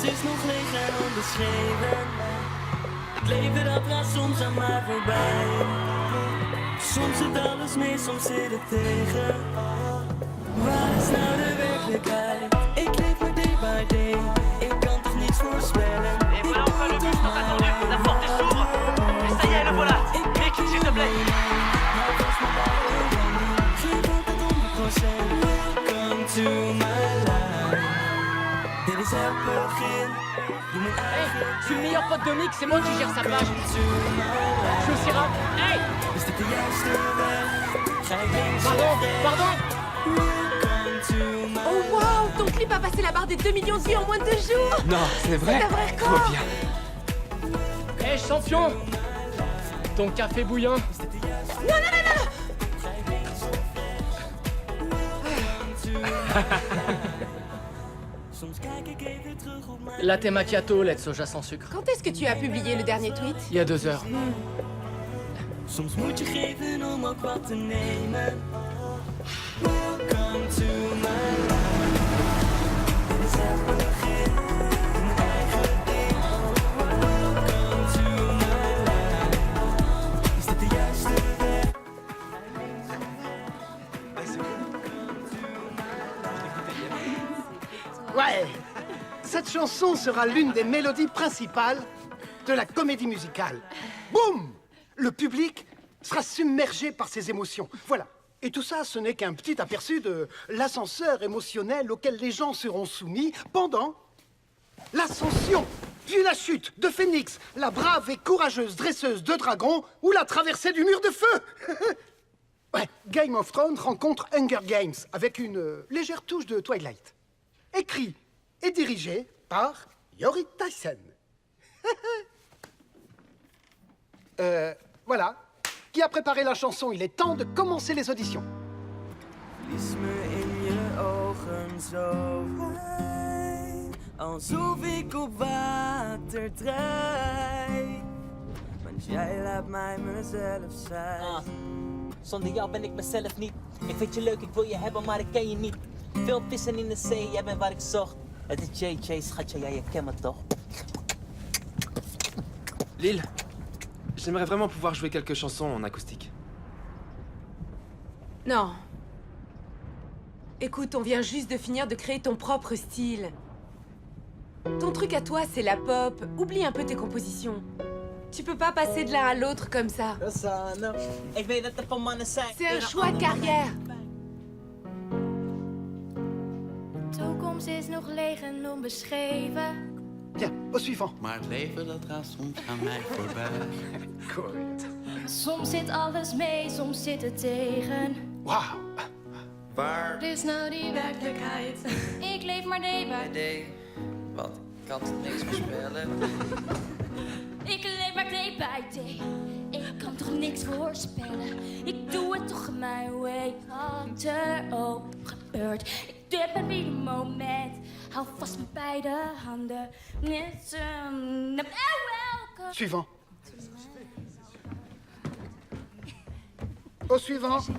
is nog leeg en onbeschreven. Het leven dat gaat soms aan mij voorbij. Soms zit alles mee, soms zit het tegen. Waar is nou de werkelijkheid? Ik leef maar day by day. Ik kan toch niets voorspellen. Et voilà enfin le bus tant attendu. La porte s'ouvre. Et ça y est, le voilà. Mick, s'il te plaît. Welcome to my life. Dit is het begin. Hey, je suis le meilleur pote de Mick, c'est moi qui gère sa plage. Je suis aussi rap. Hey! Is dit de juiste weg? Ga ik links Pardon, of pardon! Welcome to my Oh wow, ton clip a passé la barre des 2 millions de vues en moins de 2 jours. Non, c'est vrai. C'est un vrai record. Trop bien. Hey champion! Ton café bouillant. Soms kijk ik even terug op mijn Latte macchiato, lait de soja sans sucre. Quand est-ce que tu as publié le dernier tweet? Il y a 2 heures. Soms moet je geven om ook wat te nemen. Welcome to my life. Dit is het begin. Mijn eigen ding. Welcome to my life. Is dit de juiste weg? Ouais, cette chanson sera l'une des mélodies principales de la comédie musicale. Boum! Le public sera submergé par ses émotions. Voilà. Et tout ça, ce n'est qu'un petit aperçu de l'ascenseur émotionnel auquel les gens seront soumis pendant l'ascension, puis la chute de Phénix, la brave et courageuse dresseuse de dragons ou la traversée du mur de feu. Ouais, Game of Thrones rencontre Hunger Games avec une légère touche de Twilight. Écrit et dirigé par Yori Tyson. Voilà. Qui a préparé la chanson? Il est temps de commencer les auditions. Lies me in je ogen zo vrij, alsof ik op water drijf. Want jij laat mij mezelf zijn. Zonder jou ben ik mezelf niet. Ik vind je leuk, ik wil je hebben, maar ik ken je niet. Veel vissen in de zee, jij bent waar ik zocht. Het is JJ, schatje, jij je kent me toch? Lille, j'aimerais vraiment pouvoir jouer quelques chansons en acoustique. Non. Écoute, on vient juste de finir de créer ton propre style. Ton truc à toi, c'est la pop. Oublie un peu tes compositions. Tu peux pas passer de l'un à l'autre comme ça. Ik weet dat er van mannen zijn. C'est un choix de carrière. De toekomst is nog leeg en onbeschreven. Bien, au suivant. Maar het leven dat gaat soms aan mij voorbij. Correct. Soms zit alles mee, soms zit het tegen. Wauw. Waar? Dit is nou die werkelijkheid. Ik leef maar day by Nee, wat? Ik kan toch niks voorspellen? Ik leef maar day by day. Ik kan toch niks voorspellen. Ik doe het toch mijn way. Wat er ook gebeurt. Ik dip het ieder moment. Hou vast met beide handen. Net welke. Suivant. Au suivant.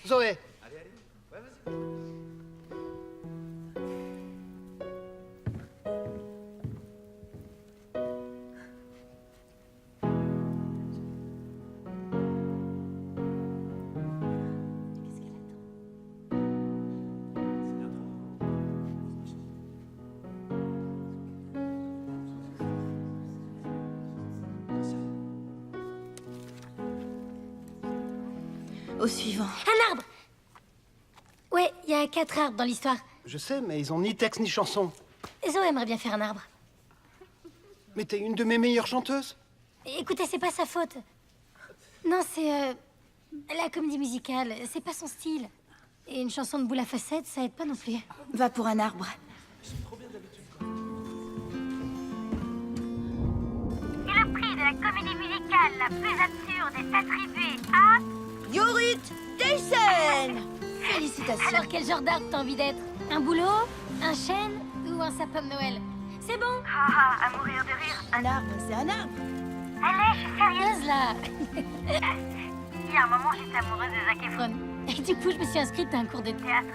Zoé. Au suivant. Un arbre! Ouais, il y a 4 arbres dans l'histoire. Je sais, mais ils ont ni texte ni chanson. Zoé aimerait bien faire un arbre. Mais t'es une de mes meilleures chanteuses. Écoutez, c'est pas sa faute. Non, c'est la comédie musicale. C'est pas son style. Et une chanson de boule à facettes, ça aide pas non plus. Va pour un arbre. Et le prix de la comédie musicale la plus absurde est attribué à... Yorit Tyson! Félicitations. Alors, quel genre d'arbre t'as envie d'être? Un bouleau? Un chêne? Ou un sapin de Noël? C'est bon? À mourir de rire. Un arbre, c'est un arbre. Allez, je suis sérieuse, là. Il y a un moment, j'étais amoureuse de Zac Efron. Et du coup, je me suis inscrite à un cours de théâtre.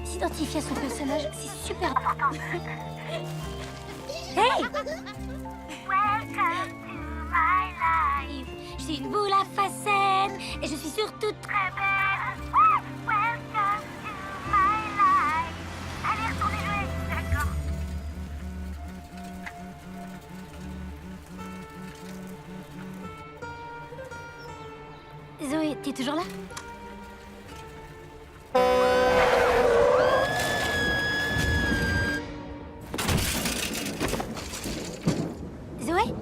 S'identifier à son personnage, c'est super important. Hey! Welcome to my life. Je suis une boule à facettes et je suis surtout très belle. Welcome to my life. Allez, retournez jouer, d'accord. Zoé, t'es toujours là? Zoé?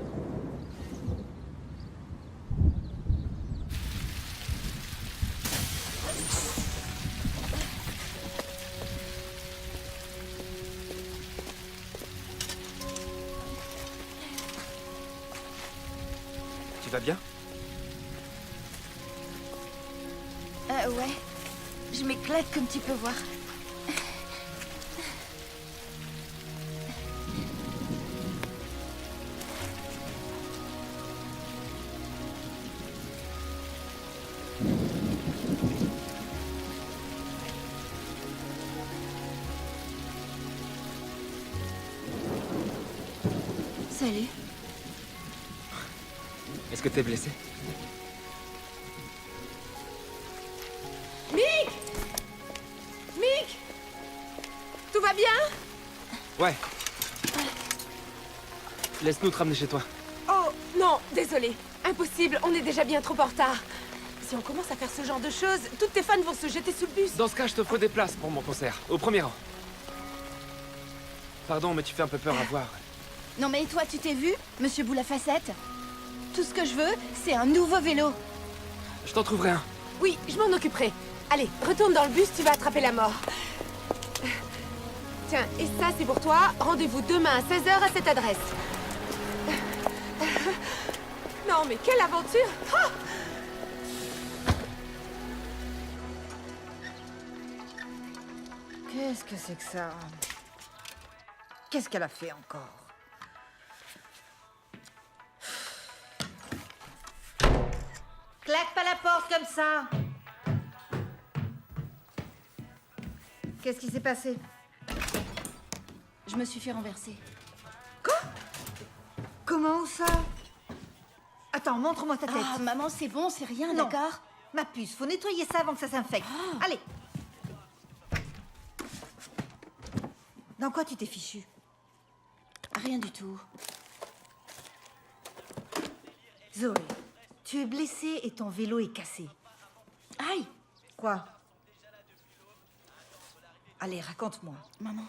Tu vas bien? Ouais. Je m'éclate comme tu peux voir. Salut. Est-ce que t'es blessé? Mick! Mick! Tout va bien? Ouais. Laisse-nous te ramener chez toi. Oh, non, désolé. Impossible, on est déjà bien trop en retard. Si on commence à faire ce genre de choses, toutes tes fans vont se jeter sous le bus. Dans ce cas, je te ferai des places pour mon concert, au premier rang. Pardon, mais tu fais un peu peur à voir. Non mais toi, tu t'es vu, Monsieur Boule à Facettes? Tout ce que je veux, c'est un nouveau vélo. Je t'en trouverai un. Oui, je m'en occuperai. Allez, retourne dans le bus, tu vas attraper la mort. Tiens, et ça, c'est pour toi. Rendez-vous demain à 16h à cette adresse. Non, mais quelle aventure! Ah! Qu'est-ce que c'est que ça? Qu'est-ce qu'elle a fait encore? Claque pas la porte comme ça! Qu'est-ce qui s'est passé? Je me suis fait renverser. Quoi? Comment ça? Attends, montre-moi ta tête. Ah, maman, c'est bon, c'est rien, Non. d'accord? Ma puce, faut nettoyer ça avant que ça s'infecte. Allez! Dans quoi tu t'es fichu? Rien du tout. Zoé, tu es blessée et ton vélo est cassé. Aïe! Quoi? Allez, raconte-moi. Maman,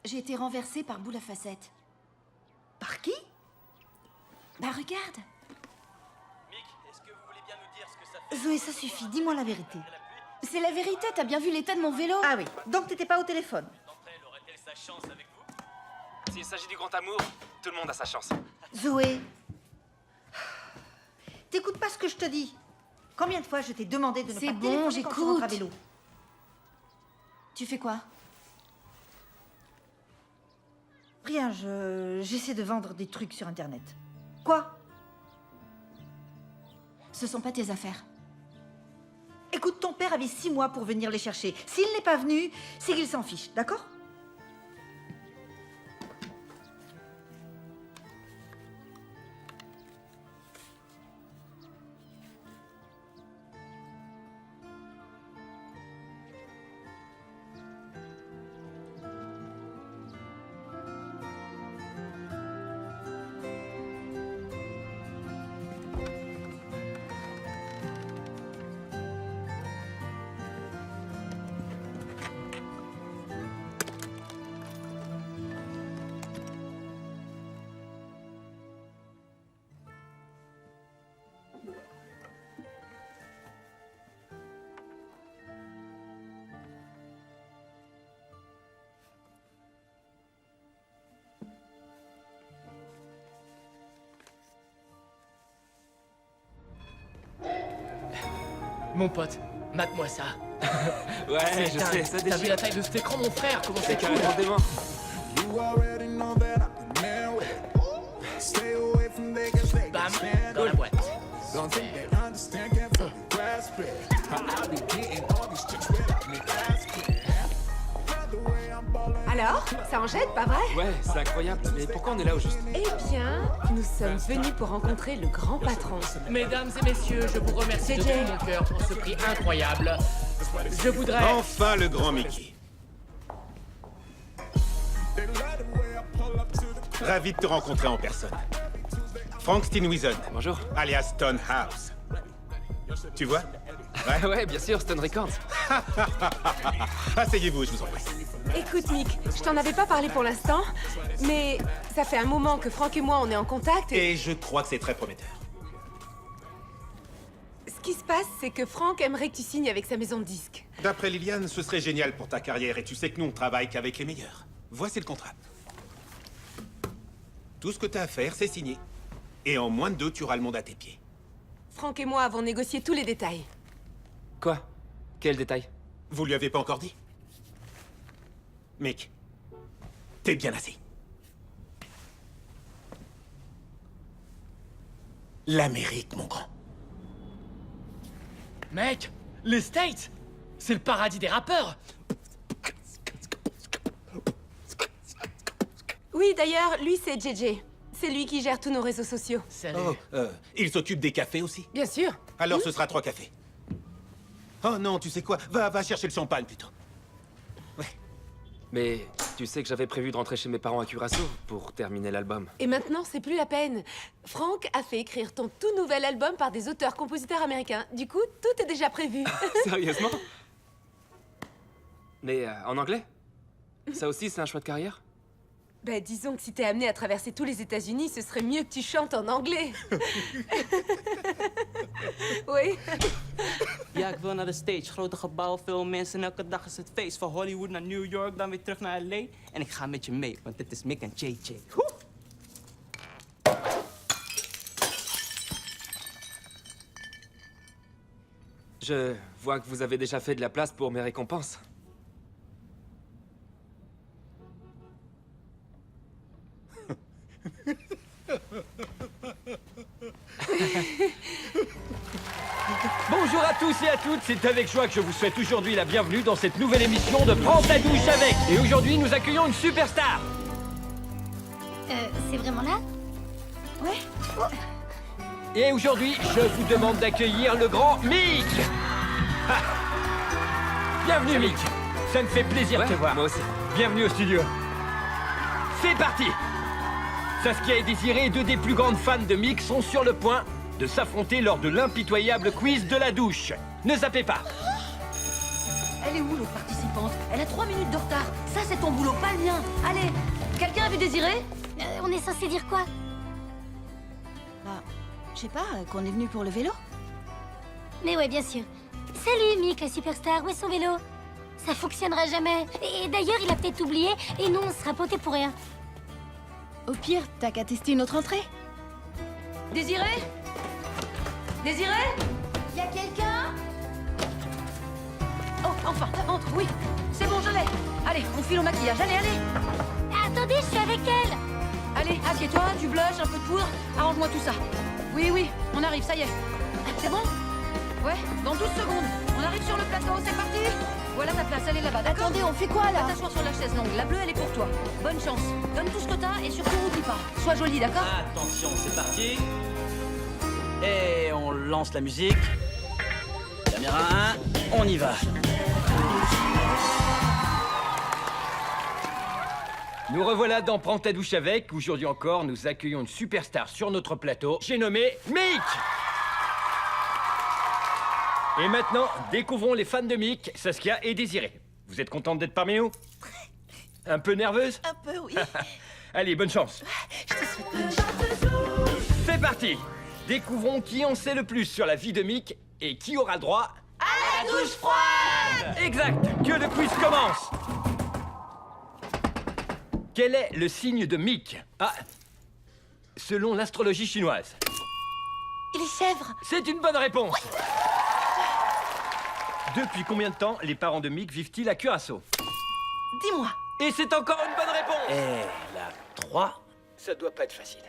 j'ai été renversée par Boule à Facettes. Par qui? Bah regarde! Mick, est-ce que vous voulez bien nous dire ce que ça fait? Zoé, ça suffit, dis-moi la vérité. C'est la vérité, t'as bien vu l'état de mon vélo? Ah oui, donc t'étais pas au téléphone. D'entre elles aurait-elle sa chance avec vous? S'il s'agit du grand amour, tout le monde a sa chance. Zoé, t'écoutes pas ce que je te dis. Combien de fois je t'ai demandé de ne C'est pas bon, téléphoner quand tu j'écoute. rentres à vélo? Tu fais quoi? Rien, j'essaie de vendre des trucs sur Internet. Quoi? Ce sont pas tes affaires. Écoute, ton père avait 6 mois pour venir les chercher. S'il n'est pas venu, c'est qu'il s'en fiche, d'accord? Mon pote, mate-moi ça. Ouais, C'est je dingue. sais, ça T'as vu déchire. la taille de cet écran, mon frère? Comment C'est c'est cool? carrément dément. Bam, dans la boîte. Don't think they understand, can't fucking grasp it. How I be getting all these chicks without me asking. Alors, ça en jette, pas vrai? Ouais, c'est incroyable. Mais pourquoi on est là au juste? Eh bien, nous sommes venus pour rencontrer le grand patron. Mesdames et messieurs, je vous remercie de tout mon cœur pour ce prix incroyable. Je voudrais... Enfin le grand Mickey. Ravi de te rencontrer en personne. Frank Steenwiesen. Bonjour. Alias Stonehouse. Tu vois? Ouais, bien sûr, Stone Records. Asseyez-vous, je vous en prie. Écoute, Mick, je t'en avais pas parlé pour l'instant, mais ça fait un moment que Frank et moi, on est en contact Et je crois que c'est très prometteur. Ce qui se passe, c'est que Frank aimerait que tu signes avec sa maison de disques. D'après Liliane, ce serait génial pour ta carrière et tu sais que nous, on travaille qu'avec les meilleurs. Voici le contrat. Tout ce que t'as à faire, c'est signer. Et en moins de 2, tu auras le monde à tes pieds. Frank et moi avons négocié tous les détails. Quoi? Quel détail? Vous lui avez pas encore dit? Mick, t'es bien assis. L'Amérique, mon grand. Mec, les States, c'est le paradis des rappeurs. Oui, d'ailleurs, lui, c'est JJ. C'est lui qui gère tous nos réseaux sociaux. Salut. Oh, il s'occupe des cafés aussi? Bien sûr. Alors ce sera 3 cafés. Oh non, tu sais quoi? Va chercher le champagne plutôt. Mais tu sais que j'avais prévu de rentrer chez mes parents à Curaçao pour terminer l'album. Et maintenant, c'est plus la peine. Frank a fait écrire ton tout nouvel album par des auteurs-compositeurs américains. Du coup, tout est déjà prévu. Sérieusement? Mais en anglais? Ça aussi, c'est un choix de carrière? Ben, disons que si t'es amené à traverser tous les États-Unis, ce serait mieux que tu chantes en anglais. Oui. Ja, ik wil naar de stage. Grote gebouwen, veel mensen en elke dag is het feest. Van Hollywood naar New York, dan weer terug naar LA. En ik ga met je mee, want dit is Mick en JJ. Woe! Je vois que vous avez déjà fait de la place pour mes récompenses. Bonjour à tous et à toutes, c'est avec joie que je vous souhaite aujourd'hui la bienvenue dans cette nouvelle émission de Prends ta douche avec. Et aujourd'hui, nous accueillons une superstar. C'est vraiment là? Ouais. Et aujourd'hui, je vous demande d'accueillir le grand Mick. Ah. Bienvenue Mick, ça me fait plaisir de te voir. Moi aussi. Bienvenue au studio. C'est parti. Saskia et Désiré, deux des plus grandes fans de Mick, sont sur le point de s'affronter lors de l'impitoyable quiz de la douche. Ne zappez pas. Elle est où, l'autre participante? Elle a 3 minutes de retard. Ça, c'est ton boulot, pas le mien. Allez, quelqu'un a vu Désiré? On est censé dire quoi? Bah, je sais pas, qu'on est venu pour le vélo? Mais ouais, bien sûr. Salut, Mick, la superstar, où est son vélo? Ça fonctionnera jamais. Et d'ailleurs, il a peut-être oublié, et nous, on sera potés pour rien. Au pire, t'as qu'à tester une autre entrée. Désiré? Désiré? Y a quelqu'un? Oh, enfin, entre, oui. C'est bon, je l'ai. Allez, on file au maquillage. Allez, allez. Attendez, je suis avec elle. Allez, assieds-toi, du blush, un peu de poudre. Arrange-moi tout ça. Oui, oui, on arrive, ça y est. C'est bon? Ouais, dans 12 secondes. On arrive sur le plateau, c'est parti. Voilà ta place, elle est là-bas, d'accord? Attendez, on fait quoi, là? Va t'asseoir sur la chaise longue. La bleue, elle est pour toi. Bonne chance. Donne tout ce que t'as et surtout, n'oublie pas. Sois jolie, d'accord? Attention, c'est parti. Et on lance la musique. Caméra 1, on y va. Nous revoilà dans Prends ta douche avec. Aujourd'hui encore, nous accueillons une superstar sur notre plateau. J'ai nommé Mick. Et maintenant, découvrons les fans de Mick, Saskia et Désiré. Vous êtes contente d'être parmi nous? Un peu nerveuse? Un peu, oui. Allez, bonne chance. Je te souhaite bonne chance. C'est parti. Découvrons qui en sait le plus sur la vie de Mick et qui aura le droit à la douche froide. Exact. Que le quiz commence. Quel est le signe de Mick? Ah, selon l'astrologie chinoise. Il est chèvre. C'est une bonne réponse. Depuis combien de temps les parents de Mick vivent-ils à Curaçao? Dis-moi. Et c'est encore une bonne réponse. Et la 3. Ça doit pas être facile.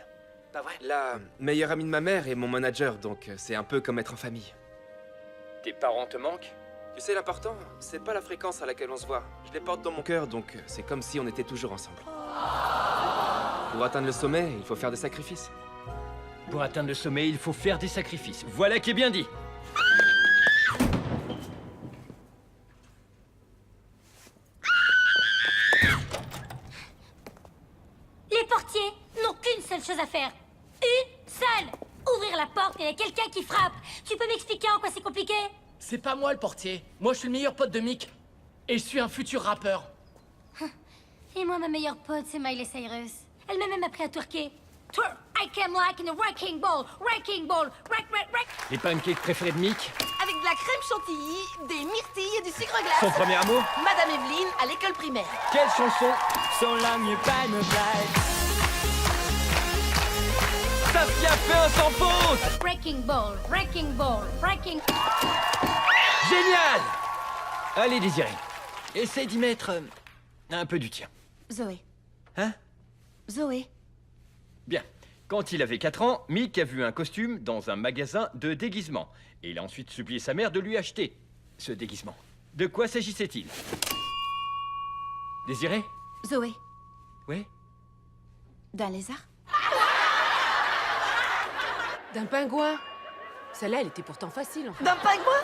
Pas vrai? La meilleure amie de ma mère est mon manager, donc c'est un peu comme être en famille. Tes parents te manquent? Tu sais, l'important, c'est pas la fréquence à laquelle on se voit. Je les porte dans mon cœur, donc c'est comme si on était toujours ensemble. Pour atteindre le sommet, il faut faire des sacrifices. Pour atteindre le sommet, il faut faire des sacrifices. Voilà qui est bien dit. Les portiers n'ont qu'une seule chose à faire. Une seule. Ouvrir la porte et il y a quelqu'un qui frappe. Tu peux m'expliquer en quoi c'est compliqué? C'est pas moi le portier. Moi, je suis le meilleur pote de Mick. Et je suis un futur rappeur. Et moi, ma meilleure pote, c'est Miley Cyrus. Elle m'a même appris à twerker. Twerk, I came like in a wrecking ball. Wrecking ball. Wreck, wreck, wreck. Les pancakes préférés de Mick. Avec de la crème chantilly, des myrtilles et du sucre glace. Son premier amour. Madame Evelyne à l'école primaire. Quelle chanson? Zolang je bij me blijft. Saskia fait un sans faute. Wrecking ball. Wrecking ball. Wrecking... Génial. Allez, Désiré. Essaye d'y mettre un peu du tien. Zoé. Hein? Zoé. Bien. Quand il avait 4 ans, Mick a vu un costume dans un magasin de déguisement. Et il a ensuite supplié sa mère de lui acheter ce déguisement. De quoi s'agissait-il? Désiré? Zoé. Oui? D'un lézard? D'un pingouin. Celle-là, elle était pourtant facile. D'un pingouin?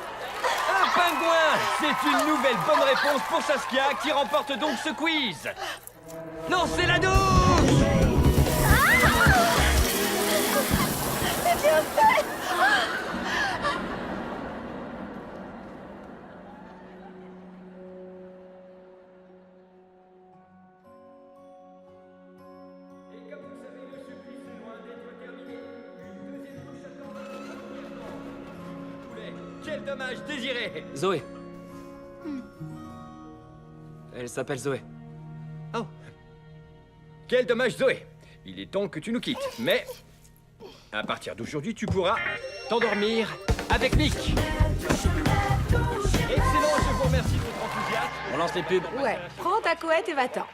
Un pingouin! C'est une nouvelle bonne réponse pour Saskia qui remporte donc ce quiz. Non, c'est la douche! C'est bien fait! Et comme vous savez, le supplice est loin d'être terminé. Une deuxième douche attend votre premièrement. Quel dommage, Désiré! Zoé. Elle s'appelle Zoé. Oh. Quel dommage, Zoé. Il est temps que tu nous quittes, mais... à partir d'aujourd'hui, tu pourras t'endormir avec Mick. Excellent, je vous remercie de votre enthousiasme. On lance les pubs. Ouais, prends ta couette et va-t'en.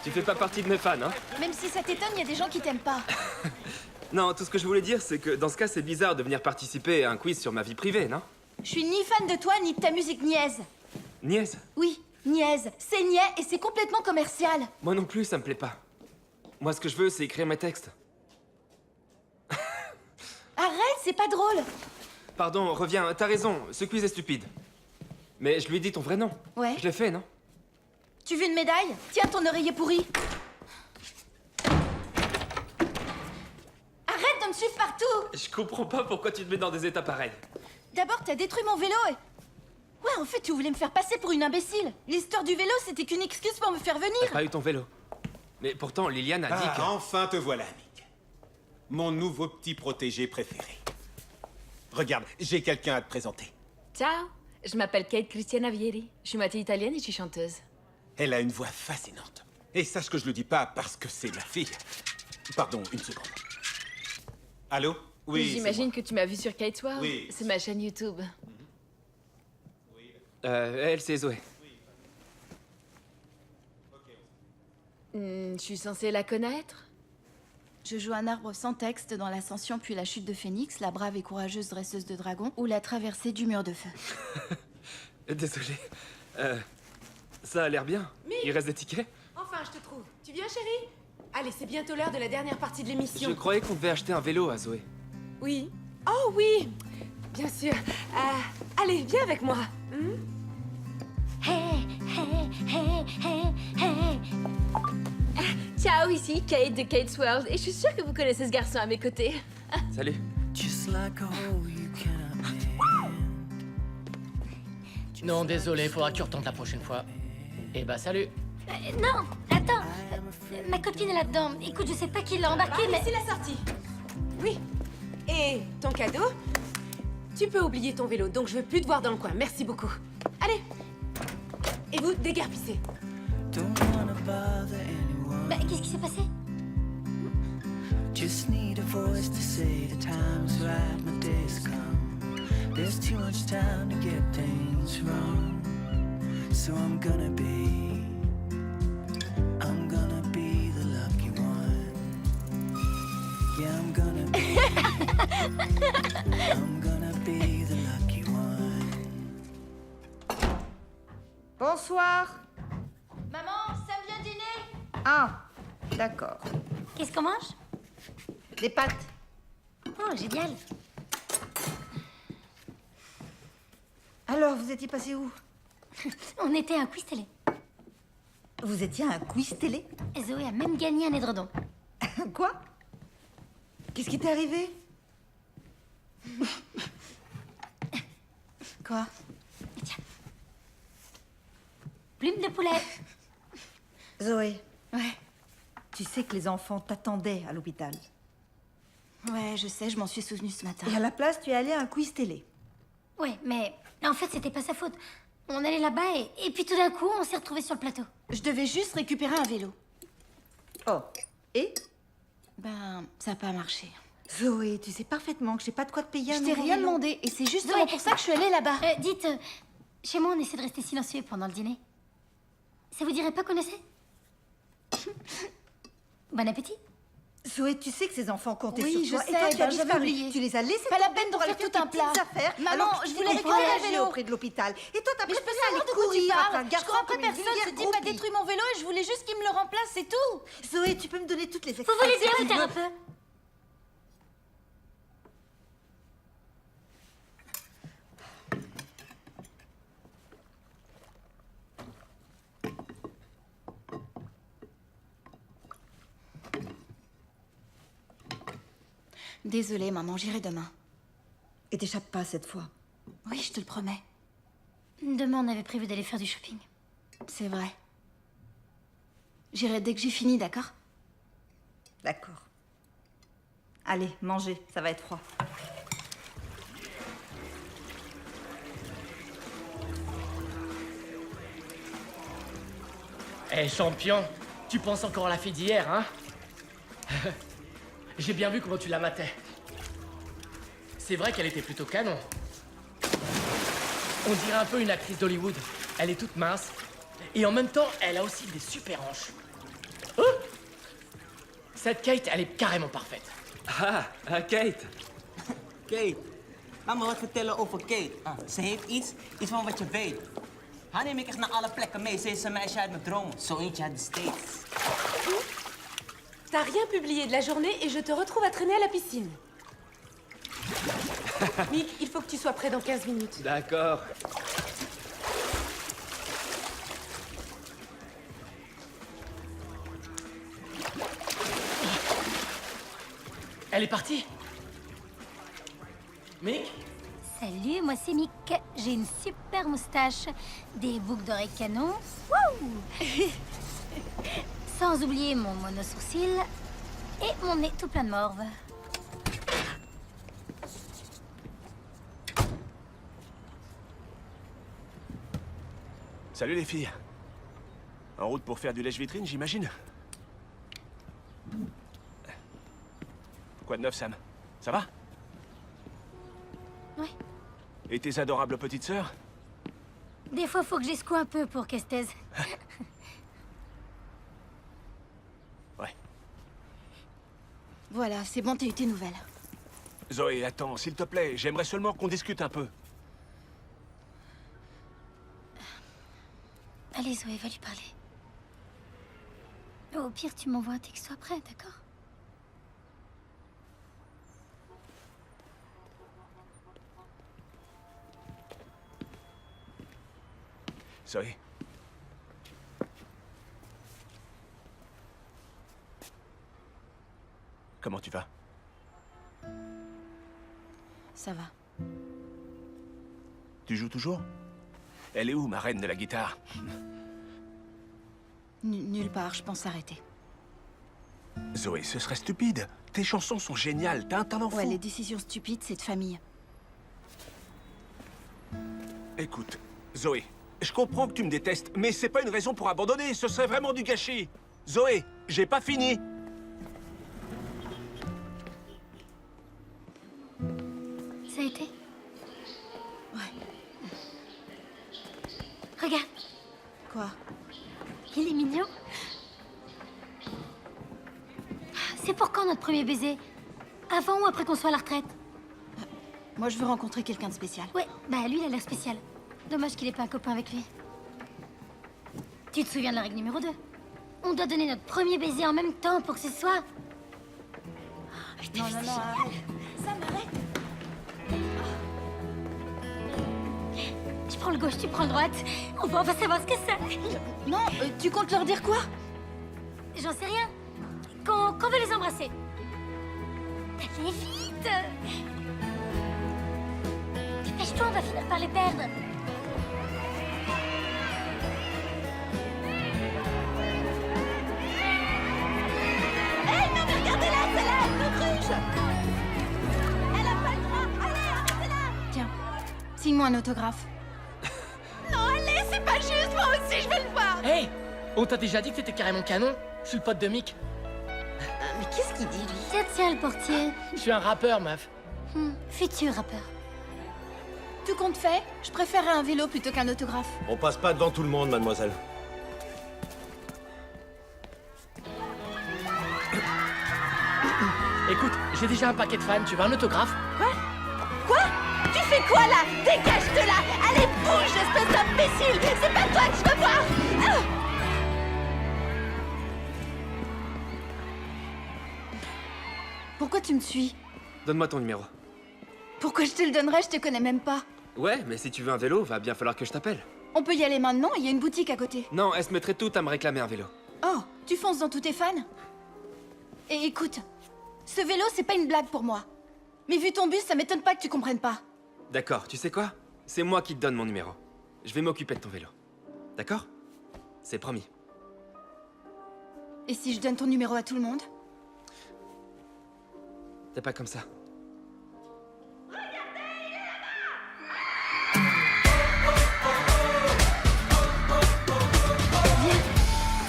Tu fais pas partie de mes fans, hein? Même si ça t'étonne, il y a des gens qui t'aiment pas. Non, tout ce que je voulais dire, c'est que dans ce cas, c'est bizarre de venir participer à un quiz sur ma vie privée, non? Je suis ni fan de toi, ni de ta musique niaise. Niaise? Oui, niaise. C'est niais et c'est complètement commercial. Moi non plus, ça me plaît pas. Moi, ce que je veux, c'est écrire mes textes. Arrête, c'est pas drôle. Pardon, reviens, t'as raison, ce quiz est stupide. Mais je lui ai dit ton vrai nom. Ouais. Je l'ai fait, non? Tu veux une médaille? Tiens ton oreiller pourri. Arrête de me suivre partout. Je comprends pas pourquoi tu te mets dans des états pareils. D'abord, t'as détruit mon vélo et... Ouais, en fait, tu voulais me faire passer pour une imbécile. L'histoire du vélo, c'était qu'une excuse pour me faire T'as venir. pas eu ton vélo. Mais pourtant, Liliane a dit que... Enfin te voilà, Mick. Mon nouveau petit protégé préféré. Regarde, j'ai quelqu'un à te présenter. Ciao, je m'appelle Kate Christiana Vieri. Je suis moitié italienne et je suis chanteuse. Elle a une voix fascinante. Et sache que je le dis pas parce que c'est ma fille. Pardon, une seconde. Allô? Oui, J'imagine que tu m'as vu sur Kate's World. Oui. C'est ma chaîne YouTube. Elle, c'est Zoé. Je suis censée la connaître? Je joue un arbre sans texte dans l'ascension puis la chute de Phénix, la brave et courageuse dresseuse de dragons, ou la traversée du mur de feu. Désolé. Ça a l'air bien. Il reste des tickets? Enfin, je te trouve. Tu viens, chérie? Allez, c'est bientôt l'heure de la dernière partie de l'émission. Je croyais qu'on devait acheter un vélo à Zoé. Oui. Oh oui. Bien sûr. Allez, viens avec moi. Hey, hey, hey, hey, hey. Ciao, ici Kate de Kate's World. Et je suis sûre que vous connaissez ce garçon à mes côtés. Salut. Non, désolé, faudra que tu retentes la prochaine fois. Eh bah, salut. Non, attends. Ma copine est là-dedans. Écoute, je sais pas qui l'a embarqué, mais... C'est la sortie. Oui. Et ton cadeau? Tu peux oublier ton vélo, donc je veux plus te voir dans le coin. Merci beaucoup. Allez. Et vous, déguerpissez. Bah, qu'est-ce qui s'est passé? Just need a voice to say the time's right, my day's come. There's too much time to get things wrong. So I'm gonna be the lucky one. Yeah, I'm gonna be the lucky one. Bonsoir. Maman, ça vient dîner? Ah, d'accord. Qu'est-ce qu'on mange? Des pâtes. Oh, génial. Alors, vous étiez passé où? On était à un quiz télé. Vous étiez à un quiz télé? Zoé a même gagné un édredon. Quoi? Qu'est-ce qui t'est arrivé? Quoi? Tiens. Plume de poulet. Zoé. Ouais. Tu sais que les enfants t'attendaient à l'hôpital. Ouais, je sais, je m'en suis souvenue ce matin. Et à la place, tu es allée à un quiz télé. Ouais, mais en fait, c'était pas sa faute. On allait là-bas et puis tout d'un coup, on s'est retrouvés sur le plateau. Je devais juste récupérer un vélo. Oh. Et? Ben, ça n'a pas marché. Zoé, tu sais parfaitement que j'ai pas de quoi te payer un Je t'ai nouveau rien vélo. demandé et c'est justement Zoé, pour ça que je suis allée là-bas. Dites, chez moi, on essaie de rester silencieux pendant le dîner. Ça vous dirait pas qu'on essaie? Bon appétit. Zoé, tu sais que ces enfants comptaient Oui, sur je toi. Et toi, sais, tu as ben, j'avais disparu. oublié. Tu les as laissés Pas la tomber peine de pour faire aller tout tes un petites plat. affaires. Maman, alors que je tu voulais t'es récupérer un engagée vélo. auprès de l'hôpital. Et toi, t'as Mais je peux préféré savoir aller de quoi tu courir après un parles. Je garçon crois pas comme une personne vulgaire se dit pas groupie. détruit mon vélo et je voulais juste qu'il me le remplace, c'est tout. Zoé, tu peux me donner toutes les Vous voulez bien explications vous taire un peu? Désolée, maman, j'irai demain. Et t'échappes pas cette fois. Oui, je te le promets. Demain, on avait prévu d'aller faire du shopping. C'est vrai. J'irai dès que j'ai fini, d'accord? D'accord. Allez, mangez, ça va être froid. Eh, champion, tu penses encore à la fille d'hier, hein? J'ai bien vu comment tu la matais. C'est vrai qu'elle était plutôt canon. On dirait un peu une actrice d'Hollywood. Elle est toute mince. Et en même temps, elle a aussi des super hanches. Oh! Cette Kate, elle est carrément parfaite. Kate. Kate, laat me wat vertellen over Kate. Ze heeft iets van wat je weet. Haar neem ik echt naar alle plekken mee. Ze is een meisje uit mijn dromen. Zo eentje uit de States. T'as rien publié de la journée et je te retrouve à traîner à la piscine. Mick, il faut que tu sois prêt dans 15 minutes. D'accord. Elle est partie. Mick? Salut, moi c'est Mick. J'ai une super moustache, des boucles d'oreilles canon. Wouh! Sans oublier mon mono-sourcil et mon nez tout plein de morve. Salut les filles. En route pour faire du lèche-vitrine, j'imagine? Quoi de neuf, Sam? Ça va? Oui. Et tes adorables petites sœurs? Des fois, faut que j'escoue un peu pour qu'elles se taisent. Ouais. Voilà, c'est bon, t'as eu tes nouvelles. Zoé, attends, s'il te plaît, j'aimerais seulement qu'on discute un peu. Allez, Zoé, va lui parler. Au pire, tu m'envoies un texto après, d'accord? Zoé. Comment tu vas? Ça va. Tu joues toujours? Elle est où, ma reine de la guitare? Nulle part, je pense arrêter. Zoé, ce serait stupide. Tes chansons sont géniales, t'as un talent fou. Ouais, les décisions stupides, c'est de famille. Écoute, Zoé, je comprends que tu me détestes, mais c'est pas une raison pour abandonner, ce serait vraiment du gâchis. Zoé, j'ai pas fini. Ça a été? Ouais. Regarde. Quoi? Il est mignon. C'est pour quand notre premier baiser? Avant ou après qu'on soit à la retraite? Moi, je veux rencontrer quelqu'un de spécial. Ouais, bah lui, il a l'air spécial. Dommage qu'il ait pas un copain avec lui. Tu te souviens de la règle numéro 2? On doit donner notre premier baiser en même temps pour que ce soit... Non, arrête. Sam, arrête. Je prends le gauche, tu prends le droite. On va savoir ce que c'est. Non, tu comptes leur dire quoi? J'en sais rien. Qu'on veut les embrasser. Allez, vite! Dépêche-toi, on va finir par les perdre. Hey, non, mais regardez-la, celle-là, elle rouge. Elle a pas le droit. Allez, arrêtez-la. Tiens, signe-moi un autographe. Non, allez, c'est pas juste, moi aussi, je veux le voir. Hey! On t'a déjà dit que t'étais carrément canon? Je suis le pote de Mick. Mais qu'est-ce qu'il dit, lui? Tiens, le portier. Je suis un rappeur, meuf. Futur rappeur. Tout compte fait, je préférerais un vélo plutôt qu'un autographe. On passe pas devant tout le monde, mademoiselle. Écoute, j'ai déjà un paquet de fans, tu veux un autographe? Quoi? Tu fais quoi, là? Dégage de là. Allez, bouge, espèce d'imbécile. C'est pas toi que je veux voir. Ah! Pourquoi tu me suis? Donne-moi ton numéro. Pourquoi je te le donnerais? Je te connais même pas. Ouais, mais si tu veux un vélo, va bien falloir que je t'appelle. On peut y aller maintenant, il y a une boutique à côté. Non, elle se mettrait toute à me réclamer un vélo. Oh, tu fonces dans tous tes fans? Et écoute, ce vélo, c'est pas une blague pour moi. Mais vu ton bus, ça m'étonne pas que tu comprennes pas. D'accord, tu sais quoi? C'est moi qui te donne mon numéro. Je vais m'occuper de ton vélo. D'accord? C'est promis. Et si je donne ton numéro à tout le monde? T'es pas comme ça.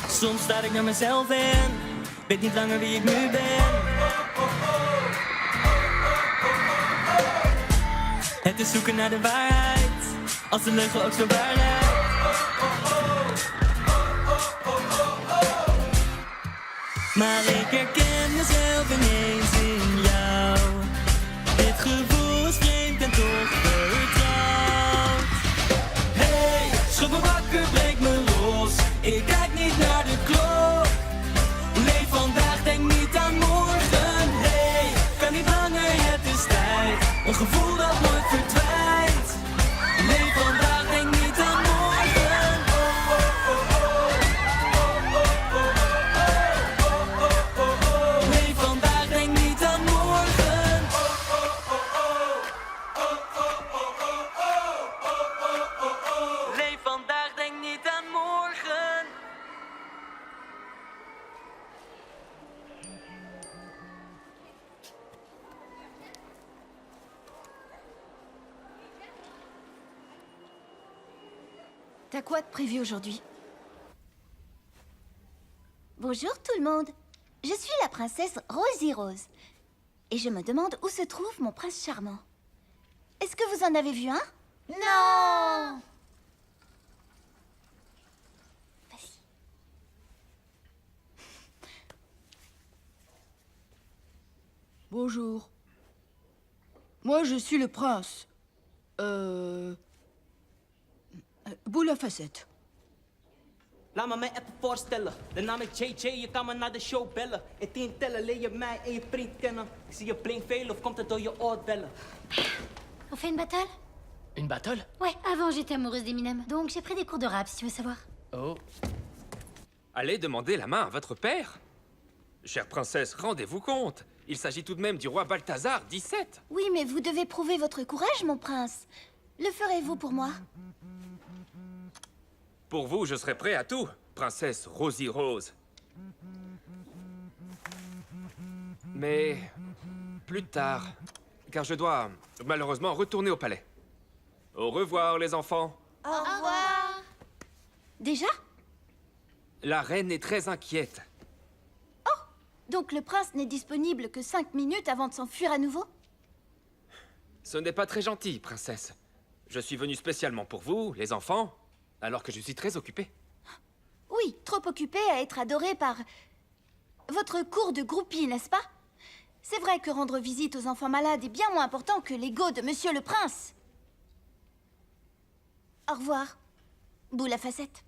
Soms sta ik naar mezelf en weet niet langer wie ik nu ben. Het is zoeken naar de waarheid, als de leugen ook zo waar lijkt. Maar ik herken mezelf ineens in jou. Dit gevoel is vreemd en toch vertrouwd. Hey, schud me wakker, breek me los. Ik kijk niet naar de klok. Leef vandaag, denk niet aan morgen. Hey, kan niet langer, het is tijd. Een gevoel dat nooit verdwijnt. Leef vandaag, denk niet aan morgen. Leef vandaag, denk niet aan morgen. Leef vandaag, denk niet aan morgen. T'as quoi de prévu aujourd'hui? Bonjour tout le monde. Je suis la princesse Rosie Rose. Et je me demande où se trouve mon prince charmant. Est-ce que vous en avez vu un? Non! Vas-y. Bonjour. Moi, je suis le prince. Boule à facettes. Laat me mij even voorstellen. De naam is JJ, je kan me naar de show bellen. In 10 tellen leer je mij en je vriend kennen. Ik zie je blink veel of komt het door je oorbellen? On fait une battle? Une battle? Ouais, avant j'étais amoureuse d'Eminem, donc j'ai pris des cours de rap si tu veux savoir. Oh. Allez demander la main à votre père. Chère princesse, rendez-vous compte. Il s'agit tout de même du roi Balthazar, 17. Oui, mais vous devez prouver votre courage, mon prince. Le ferez-vous pour moi? Pour vous, je serai prêt à tout, princesse Rosie Rose. Mais plus tard, car je dois malheureusement retourner au palais. Au revoir, les enfants. Au revoir. Déjà? La reine est très inquiète. Donc le prince n'est disponible que 5 minutes avant de s'enfuir à nouveau? Ce n'est pas très gentil, princesse. Je suis venu spécialement pour vous, les enfants, alors que je suis très occupé. Oui, trop occupé à être adoré par... votre cour de groupies, n'est-ce pas? C'est vrai que rendre visite aux enfants malades est bien moins important que l'ego de Monsieur le Prince. Au revoir, boule à facettes.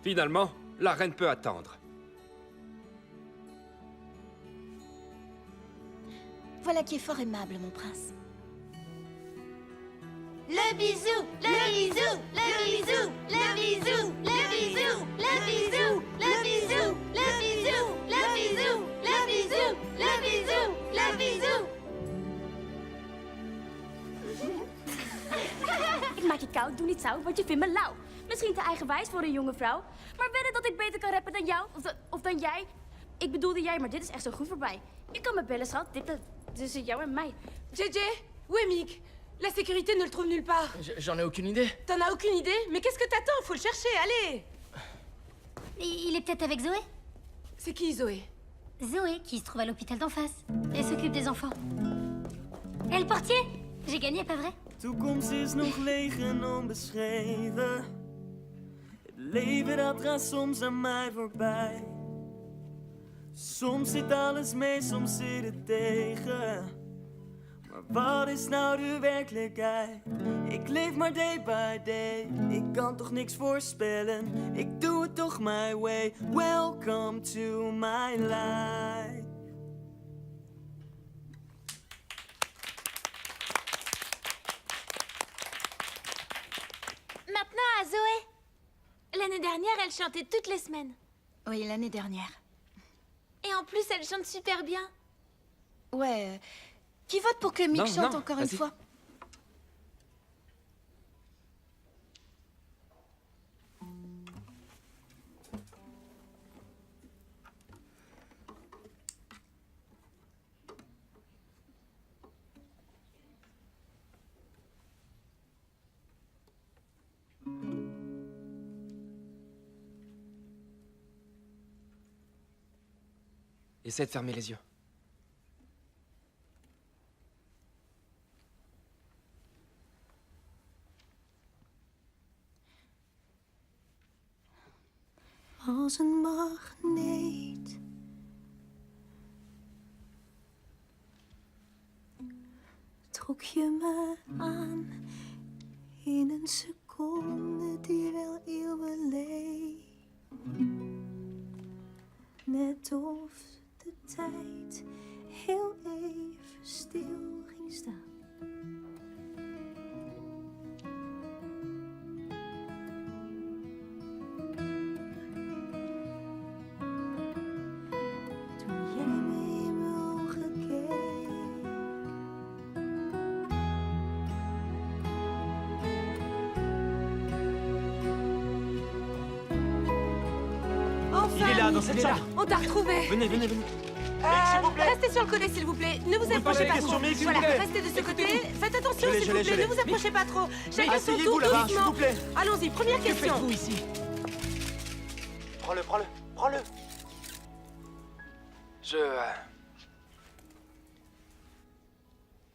Finalement, la reine peut attendre. Voilà qui est fort aimable, mon prince. Le bisou, le bisou, le bisou, le bisou, le bisou, le bisou, le bisou, le bisou, le bisou, le bisou, le bisou, le bisou. Ik maak je koud, doe niet zo, want je vindt me lauw. Misschien te eigenwijs voor een jonge vrouw. Maar wedden dat ik beter kan rappen dan jou? Of dan jij? Ik bedoelde jij, maar dit is echt zo goed voorbij. Je kan me bellen, schat. Dit tussen jou en mij. JJ, où est Mick? La sécurité ne le trouve nulle part. J'en ai aucune idée. T'en as aucune idée? Mais qu'est-ce que t'attends? Faut le chercher, allez! Il est peut-être avec Zoé? C'est qui, Zoé? Zoé, qui se trouve à l'hôpital d'en face. Elle s'occupe des enfants. Et le portier? J'ai gagné, pas vrai? Toekomst is nog leeg en onbeschreven. Het leven dat gaat soms aan mij voorbij. Soms zit alles mee, soms zit het tegen. Maar wat is nou de werkelijkheid? Ik leef maar day by day. Ik kan toch niks voorspellen. Ik doe het toch my way. Welcome to my life. Maintenant à Zoé. L'année dernière, elle chantait toutes les semaines. Oui, l'année dernière. Et en plus, elle chante super bien. Ouais. Qui vote pour que Mick Non, chante non, encore une vas-y. fois? Essaie de fermer les yeux. Als een magneet. Trok je me aan in een seconde die wel eeuwen leek. Net of de tijd heel even stil ging staan. Toen jij me in mijn ogen keek. Enfin, Il est là, dans Mick, cette chambre. On t'a retrouvé. Venez, venez, venez. Restez sur le côté, s'il vous plaît. Ne vous Vous approchez posez pas des trop. questions, Mick, s'il vous Voilà, plaît. restez de ce côté. Faites attention, Je l'ai, s'il je vous l'ai, plaît. je l'ai. Ne vous approchez pas trop. Chacun son Asseyez-vous tour, là-bas, doucement. s'il vous plaît. Allons-y, première Que question. faites-vous ici? Prends-le, prends-le, prends-le.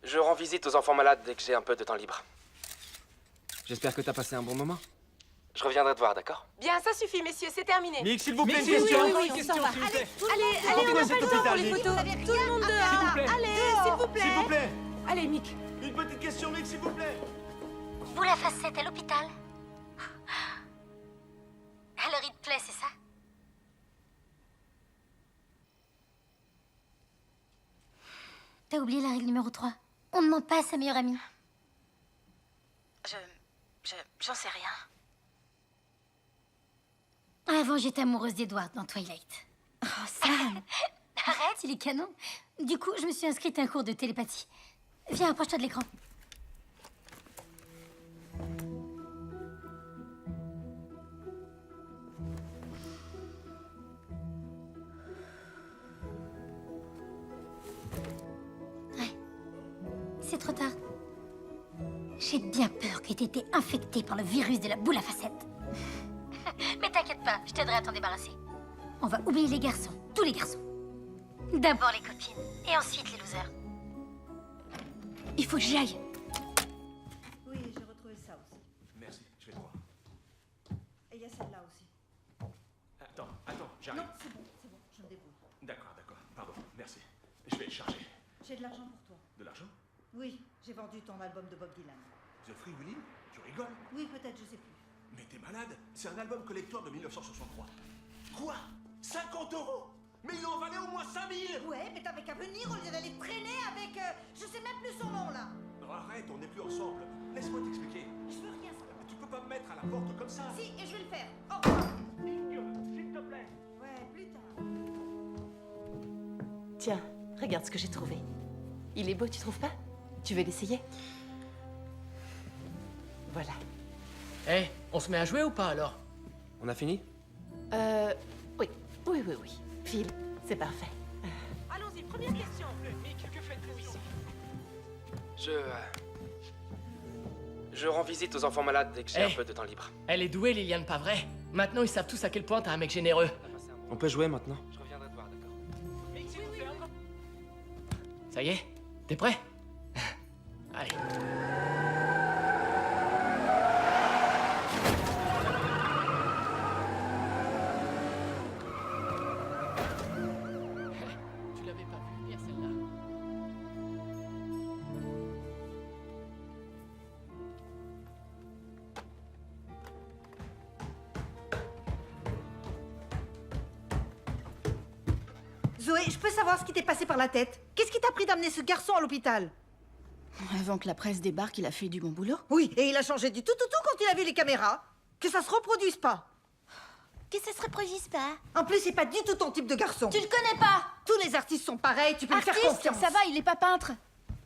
Je rends visite aux enfants malades dès que j'ai un peu de temps libre. J'espère que t'as passé un bon moment. Je reviendrai te voir, d'accord? Bien, ça suffit, messieurs, c'est terminé. Mick, s'il vous plaît, une Oui, oui, question. oui, oui, Une on question, s'en va. s'il vous plaît. Allez, on Pourquoi n'a pas cet le temps pour hôpital, les Mick? photos. Tout le monde dehors. plaît. Allez, s'il vous plaît. S'il vous plaît. Allez, Mick. Une petite question, Mick, s'il vous plaît. Vous la facette à l'hôpital? Alors il te plaît, c'est ça? T'as oublié la règle numéro 3. On ne ment pas à sa meilleure amie. J'en sais rien. Avant, j'étais amoureuse d'Edward dans Twilight. Oh, Sam. Arrête, il est canon. Du coup, je me suis inscrite à un cours de télépathie. Viens, approche-toi de l'écran. Ouais. C'est trop tard. J'ai bien peur que t'aies été infectée par le virus de la boule à facettes. Mais t'inquiète pas, je t'aiderai à t'en débarrasser. On va oublier les garçons, tous les garçons. D'abord les copines, et ensuite les losers. Il faut que j'y aille. Oui, j'ai retrouvé ça aussi. Merci, je vais te voir. Et il y a celle-là aussi. Attends, j'arrive. Non, c'est bon, je me débrouille. D'accord, pardon, merci. Je vais le charger. J'ai de l'argent pour toi. De l'argent? Oui, j'ai vendu ton album de Bob Dylan. The Free Willy? Tu rigoles? Oui, peut-être, je sais plus. Mais t'es malade? C'est un album collector de 1963. Quoi? 50 €? Mais il en valait au moins 5000! Ouais, mais t'avais qu'à venir au lieu d'aller traîner avec... je sais même plus son nom, là. Non, arrête, on n'est plus ensemble. Laisse-moi t'expliquer. Je veux rien savoir. Tu peux pas me mettre à la porte comme ça. Si, et je vais le faire. Au revoir. S'il te plaît. Ouais, plus tard. Tiens, regarde ce que j'ai trouvé. Il est beau, tu trouves pas? Tu veux l'essayer? Voilà. Eh, on se met à jouer ou pas alors? On a fini? Oui. Phil, c'est parfait. Allons-y, première question. Mick, que faites-vous ici? Je rends visite aux enfants malades dès que j'ai un peu de temps libre. Elle est douée, Liliane, pas vrai? Maintenant, ils savent tous à quel point t'es un mec généreux. On peut jouer maintenant? Je reviendrai te voir, d'accord? Mick, s'il vous plaît, encore. Ça y est? T'es prêt? Allez. Tu l'avais pas vu venir celle-là. Zoé, je peux savoir ce qui t'est passé par la tête? Qu'est-ce qui t'a pris d'amener ce garçon à l'hôpital? Avant que la presse débarque, il a fait du bon boulot. Oui, et il a changé du tout quand il a vu les caméras. Que ça se reproduise pas. Que ça se reproduise pas. En plus, c'est pas du tout ton type de garçon. Tu le connais pas. Tous les artistes sont pareils, tu peux lui faire confiance. Ça va, il est pas peintre.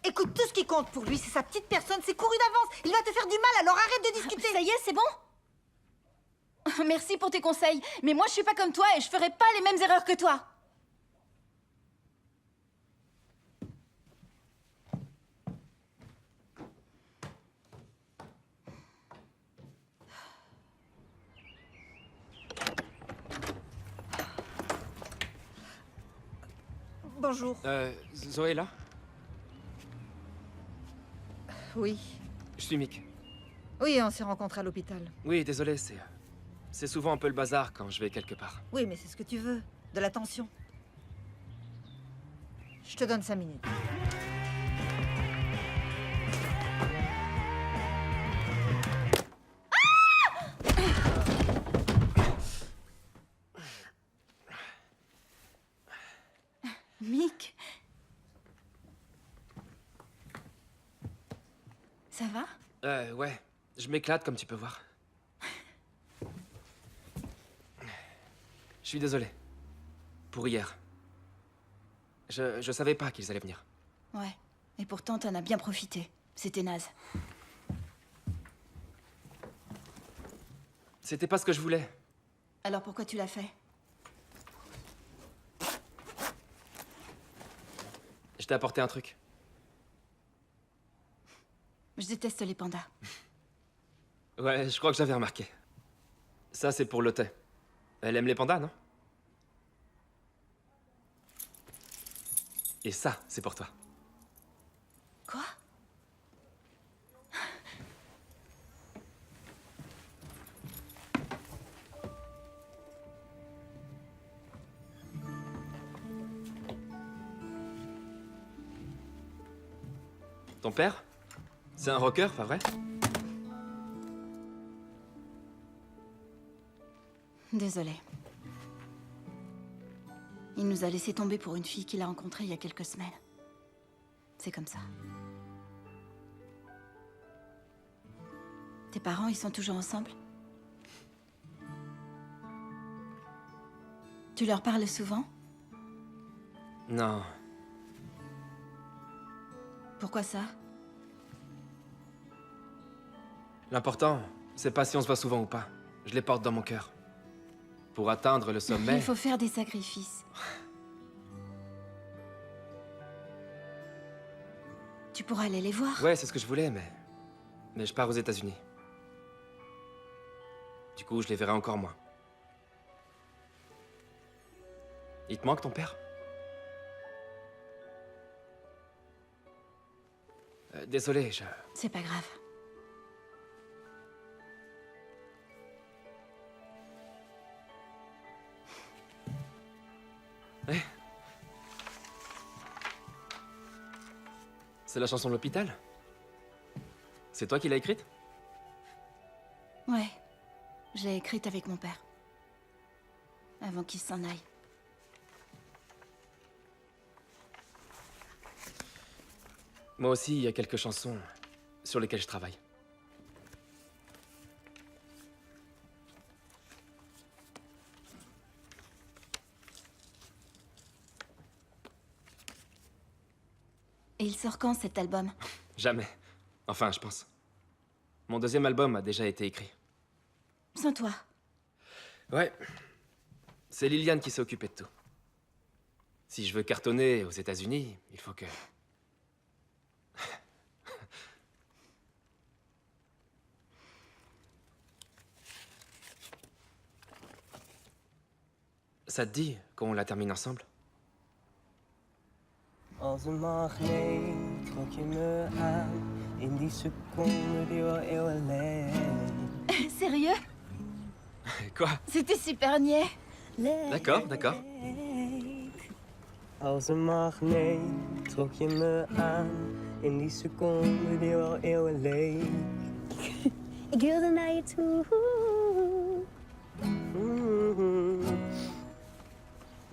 Écoute, tout ce qui compte pour lui, c'est sa petite personne, c'est couru d'avance. Il va te faire du mal, alors arrête de discuter. Ça y est, c'est bon? Merci pour tes conseils, mais moi je suis pas comme toi et je ferai pas les mêmes erreurs que toi. Bonjour. Zoé est là? Oui. Je suis Mick. Oui, on s'est rencontrés à l'hôpital. Oui, désolé, c'est souvent un peu le bazar quand je vais quelque part. Oui, mais c'est ce que tu veux. De l'attention. Je te donne 5 minutes. Mick. Ça va? Ouais. Je m'éclate comme tu peux voir. Je suis désolé. Pour hier. Je savais pas qu'ils allaient venir. Ouais. Et pourtant, t'en as bien profité. C'était naze. C'était pas ce que je voulais. Alors pourquoi tu l'as fait? Je t'ai apporté un truc. Je déteste les pandas. Ouais, je crois que j'avais remarqué. Ça, c'est pour Lotte. Elle aime les pandas, non? Et ça, c'est pour toi. Quoi? Ton père? C'est un rocker, pas vrai? Désolée. Il nous a laissé tomber pour une fille qu'il a rencontrée il y a quelques semaines. C'est comme ça. Tes parents, ils sont toujours ensemble? Tu leur parles souvent? Non. Pourquoi ça? L'important, c'est pas si on se voit souvent ou pas. Je les porte dans mon cœur. Pour atteindre le sommet... Il faut faire des sacrifices. Tu pourras aller les voir. Ouais, c'est ce que je voulais, mais je pars aux États-Unis. Du coup, je les verrai encore moins. Il te manque ton père? Désolé, C'est pas grave. Ouais. C'est la chanson de l'hôpital? C'est toi qui l'as écrite? Ouais. Je l'ai écrite avec mon père. Avant qu'il s'en aille. Moi aussi, il y a quelques chansons sur lesquelles je travaille. Et il sort quand, cet album? Jamais. Enfin, je pense. Mon deuxième album a déjà été écrit. Sans toi? Ouais. C'est Liliane qui s'est occupée de tout. Si je veux cartonner aux États-Unis, il faut que... Ça te dit qu'on la termine ensemble? Als een magneet trok je me aan. In die seconde die wel eeuwen leek. Sérieux? Quoi? C'était super niais. D'accord, d'accord. Als een magneet trok je me aan. In die seconde die wel eeuwen leek. Ik wilde naar je toe.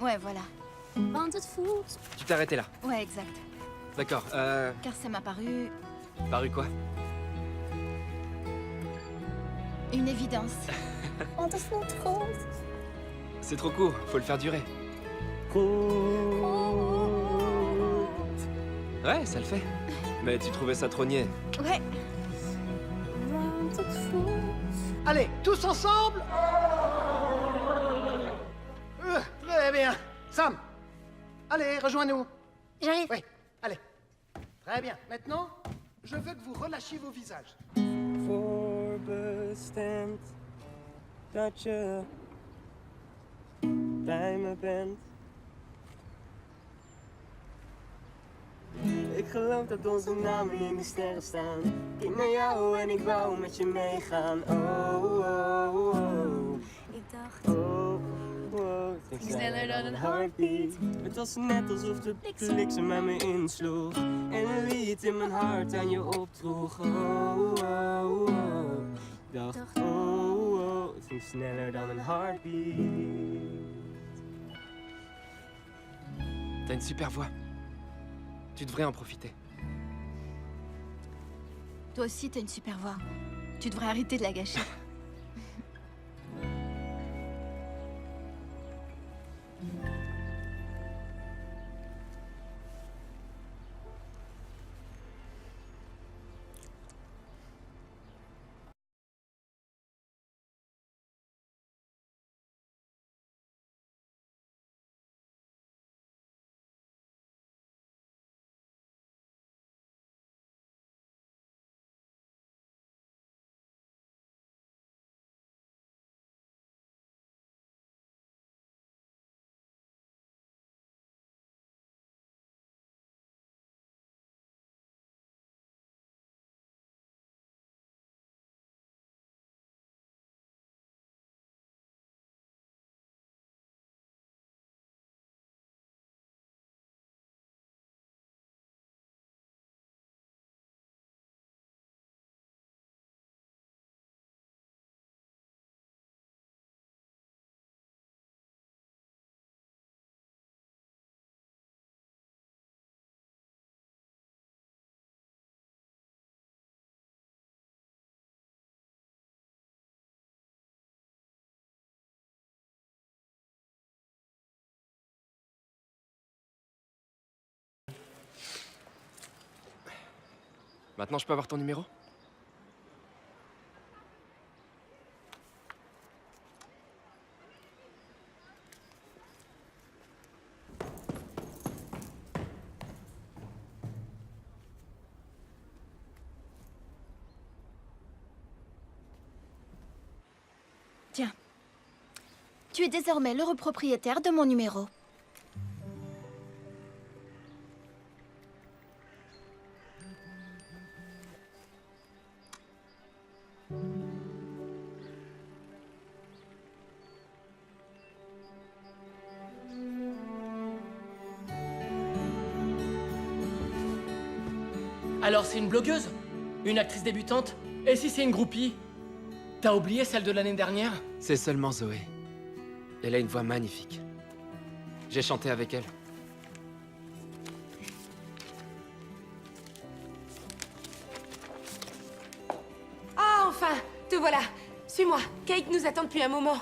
Ouais, voilà. Want het voelt. Tu t'es arrêté là. Ouais, exact. D'accord, Car ça m'a paru Paru quoi? une évidence. Want het voelt goed. C'est trop court, faut le faire durer. Ouais, ça le fait. Mais tu trouvais ça trop niais. Ouais. Want het voelt. Allez, tous ensemble. Très bien. Sam, allez, rejoins-nous. J'arrive. Oui, allez. Très bien. Maintenant, je veux que vous relâchiez vos visages. Voorbestemd dat je bij me bent. Ik geloof dat onze namen in de sterren staan. Ik kijk naar jou en ik wou met je meegaan. Oh, oh, oh. Ik dacht. Oh, oh. Het ging sneller dan een heartbeat. Het was net alsof de bliksem aan me insloeg. En een lied in mijn hart aan je opdroeg. Oh, oh, oh. Ik dacht, oh, oh. Het ging sneller dan een heartbeat. T'as une super voix. Tu devrais en profiter. Toi aussi, t'as une super voix. Tu devrais arrêter de la gâcher. Maintenant, je peux avoir ton numéro? Tiens. Tu es désormais l'heureux propriétaire de mon numéro. Alors c'est une blogueuse? Une actrice débutante? Et si c'est une groupie? T'as oublié celle de l'année dernière? C'est seulement Zoé. Elle a une voix magnifique. J'ai chanté avec elle. Ah, enfin, te voilà. Suis-moi. Kate nous attend depuis un moment.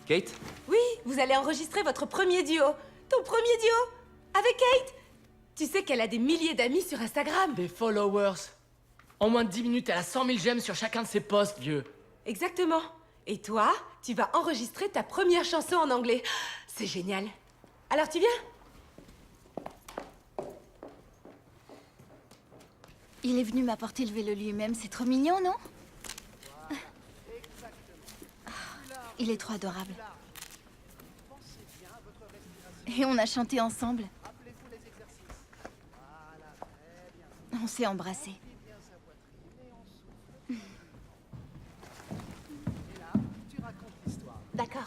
Kate? Oui, vous allez enregistrer votre premier duo. Ton premier duo? Avec Kate? Tu sais qu'elle a des milliers d'amis sur Instagram. Des followers. En moins de 10 minutes, elle a 100 000 j'aime sur chacun de ses posts, vieux. Exactement. Et toi, tu vas enregistrer ta première chanson en anglais. C'est génial. Alors tu viens? Il est venu m'apporter le vélo lui-même, c'est trop mignon, non? Il est trop adorable. Et on a chanté ensemble. On s'est embrassés. D'accord.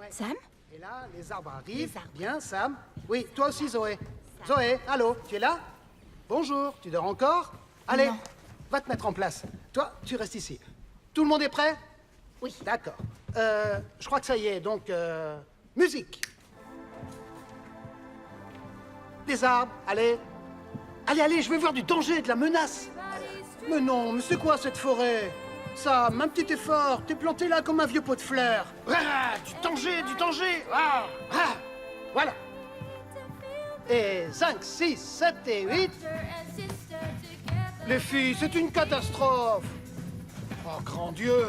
Sam? Et là, les arbres arrivent. Bien, Sam. Oui, toi aussi, Zoé. Zoé, allô, tu es là? Bonjour, tu dors encore? Allez, va te mettre en place. Toi, tu restes ici. Tout le monde est prêt? Oui. D'accord. Je crois que ça y est, donc... musique. Les arbres, allez. Allez, allez, je veux voir du danger, de la menace. Mais non, mais c'est quoi cette forêt? Sam, un petit effort. T'es planté là comme un vieux pot de fleurs. Ah, du danger, du danger. Ah, ah, voilà. Et 5, 6, 7 et 8. Les filles, c'est une catastrophe. Oh, grand Dieu.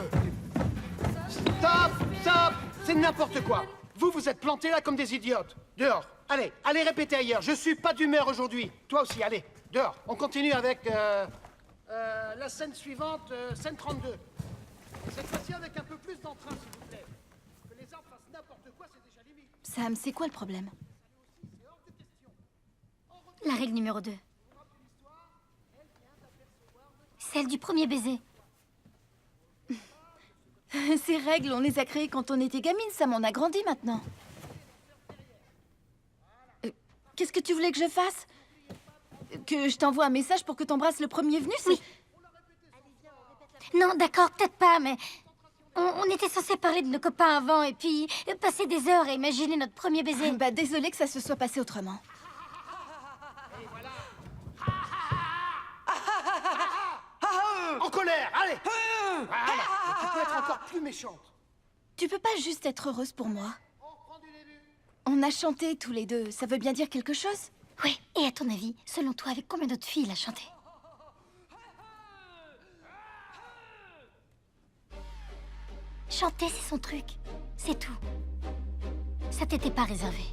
Stop, stop. C'est n'importe quoi. Vous êtes plantés là comme des idiotes. Dehors. Allez, allez répéter ailleurs. Je suis pas d'humeur aujourd'hui. Toi aussi, allez. Dehors. On continue avec la scène suivante, scène 32. Cette fois-ci avec un peu plus d'entrain, s'il vous plaît. Que les arbres fassent n'importe quoi, c'est déjà limite. Sam, c'est quoi le problème? La règle numéro 2. Celle du premier baiser. Ces règles, on les a créées quand on était gamine, Sam. On a grandi maintenant. Qu'est-ce que tu voulais que je fasse? Que je t'envoie un message pour que t'embrasses le premier venu? Oui. Non, d'accord, peut-être pas, mais... On était censé parler de nos copains avant et puis passer des heures à imaginer notre premier baiser. Bah, désolée que ça se soit passé autrement. En colère, allez. Voilà. Tu peux être encore plus méchante. Tu peux pas juste être heureuse pour moi? On a chanté tous les deux, ça veut bien dire quelque chose? Oui, et à ton avis, selon toi, avec combien d'autres filles il a chanté? Chanter, c'est son truc. C'est tout. Ça t'était pas réservé.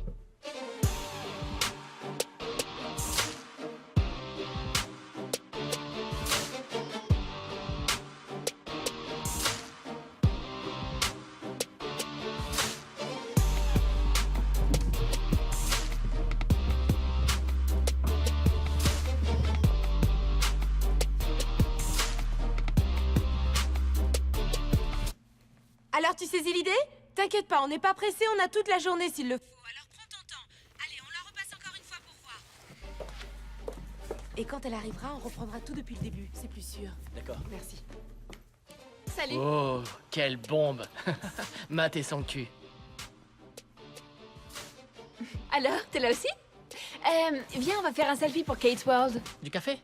Alors tu saisis l'idée? T'inquiète pas, on n'est pas pressé, on a toute la journée s'il le faut. Alors prends ton temps. Allez, on la repasse encore une fois pour voir. Et quand elle arrivera, on reprendra tout depuis le début, c'est plus sûr. D'accord. Merci. Salut. Oh, quelle bombe. Matt et son cul. Alors, t'es là aussi? Viens, on va faire un selfie pour Kate's World. Du café?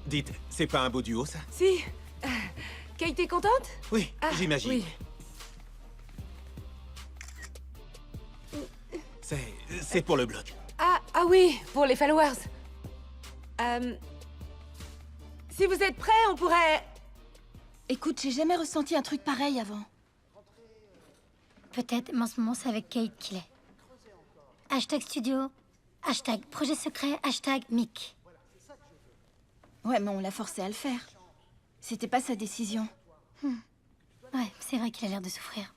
Dites, c'est pas un beau duo, ça? Si. Kate est contente? Oui, j'imagine. Oui. C'est pour le blog. Ah oui, pour les followers. Si vous êtes prêts, on pourrait... Écoute, j'ai jamais ressenti un truc pareil avant. Peut-être, mais en ce moment, c'est avec Kate qu'il est. Hashtag studio, hashtag projet secret, hashtag Mick. Ouais, mais on l'a forcé à le faire. C'était pas sa décision. Ouais, c'est vrai qu'il a l'air de souffrir.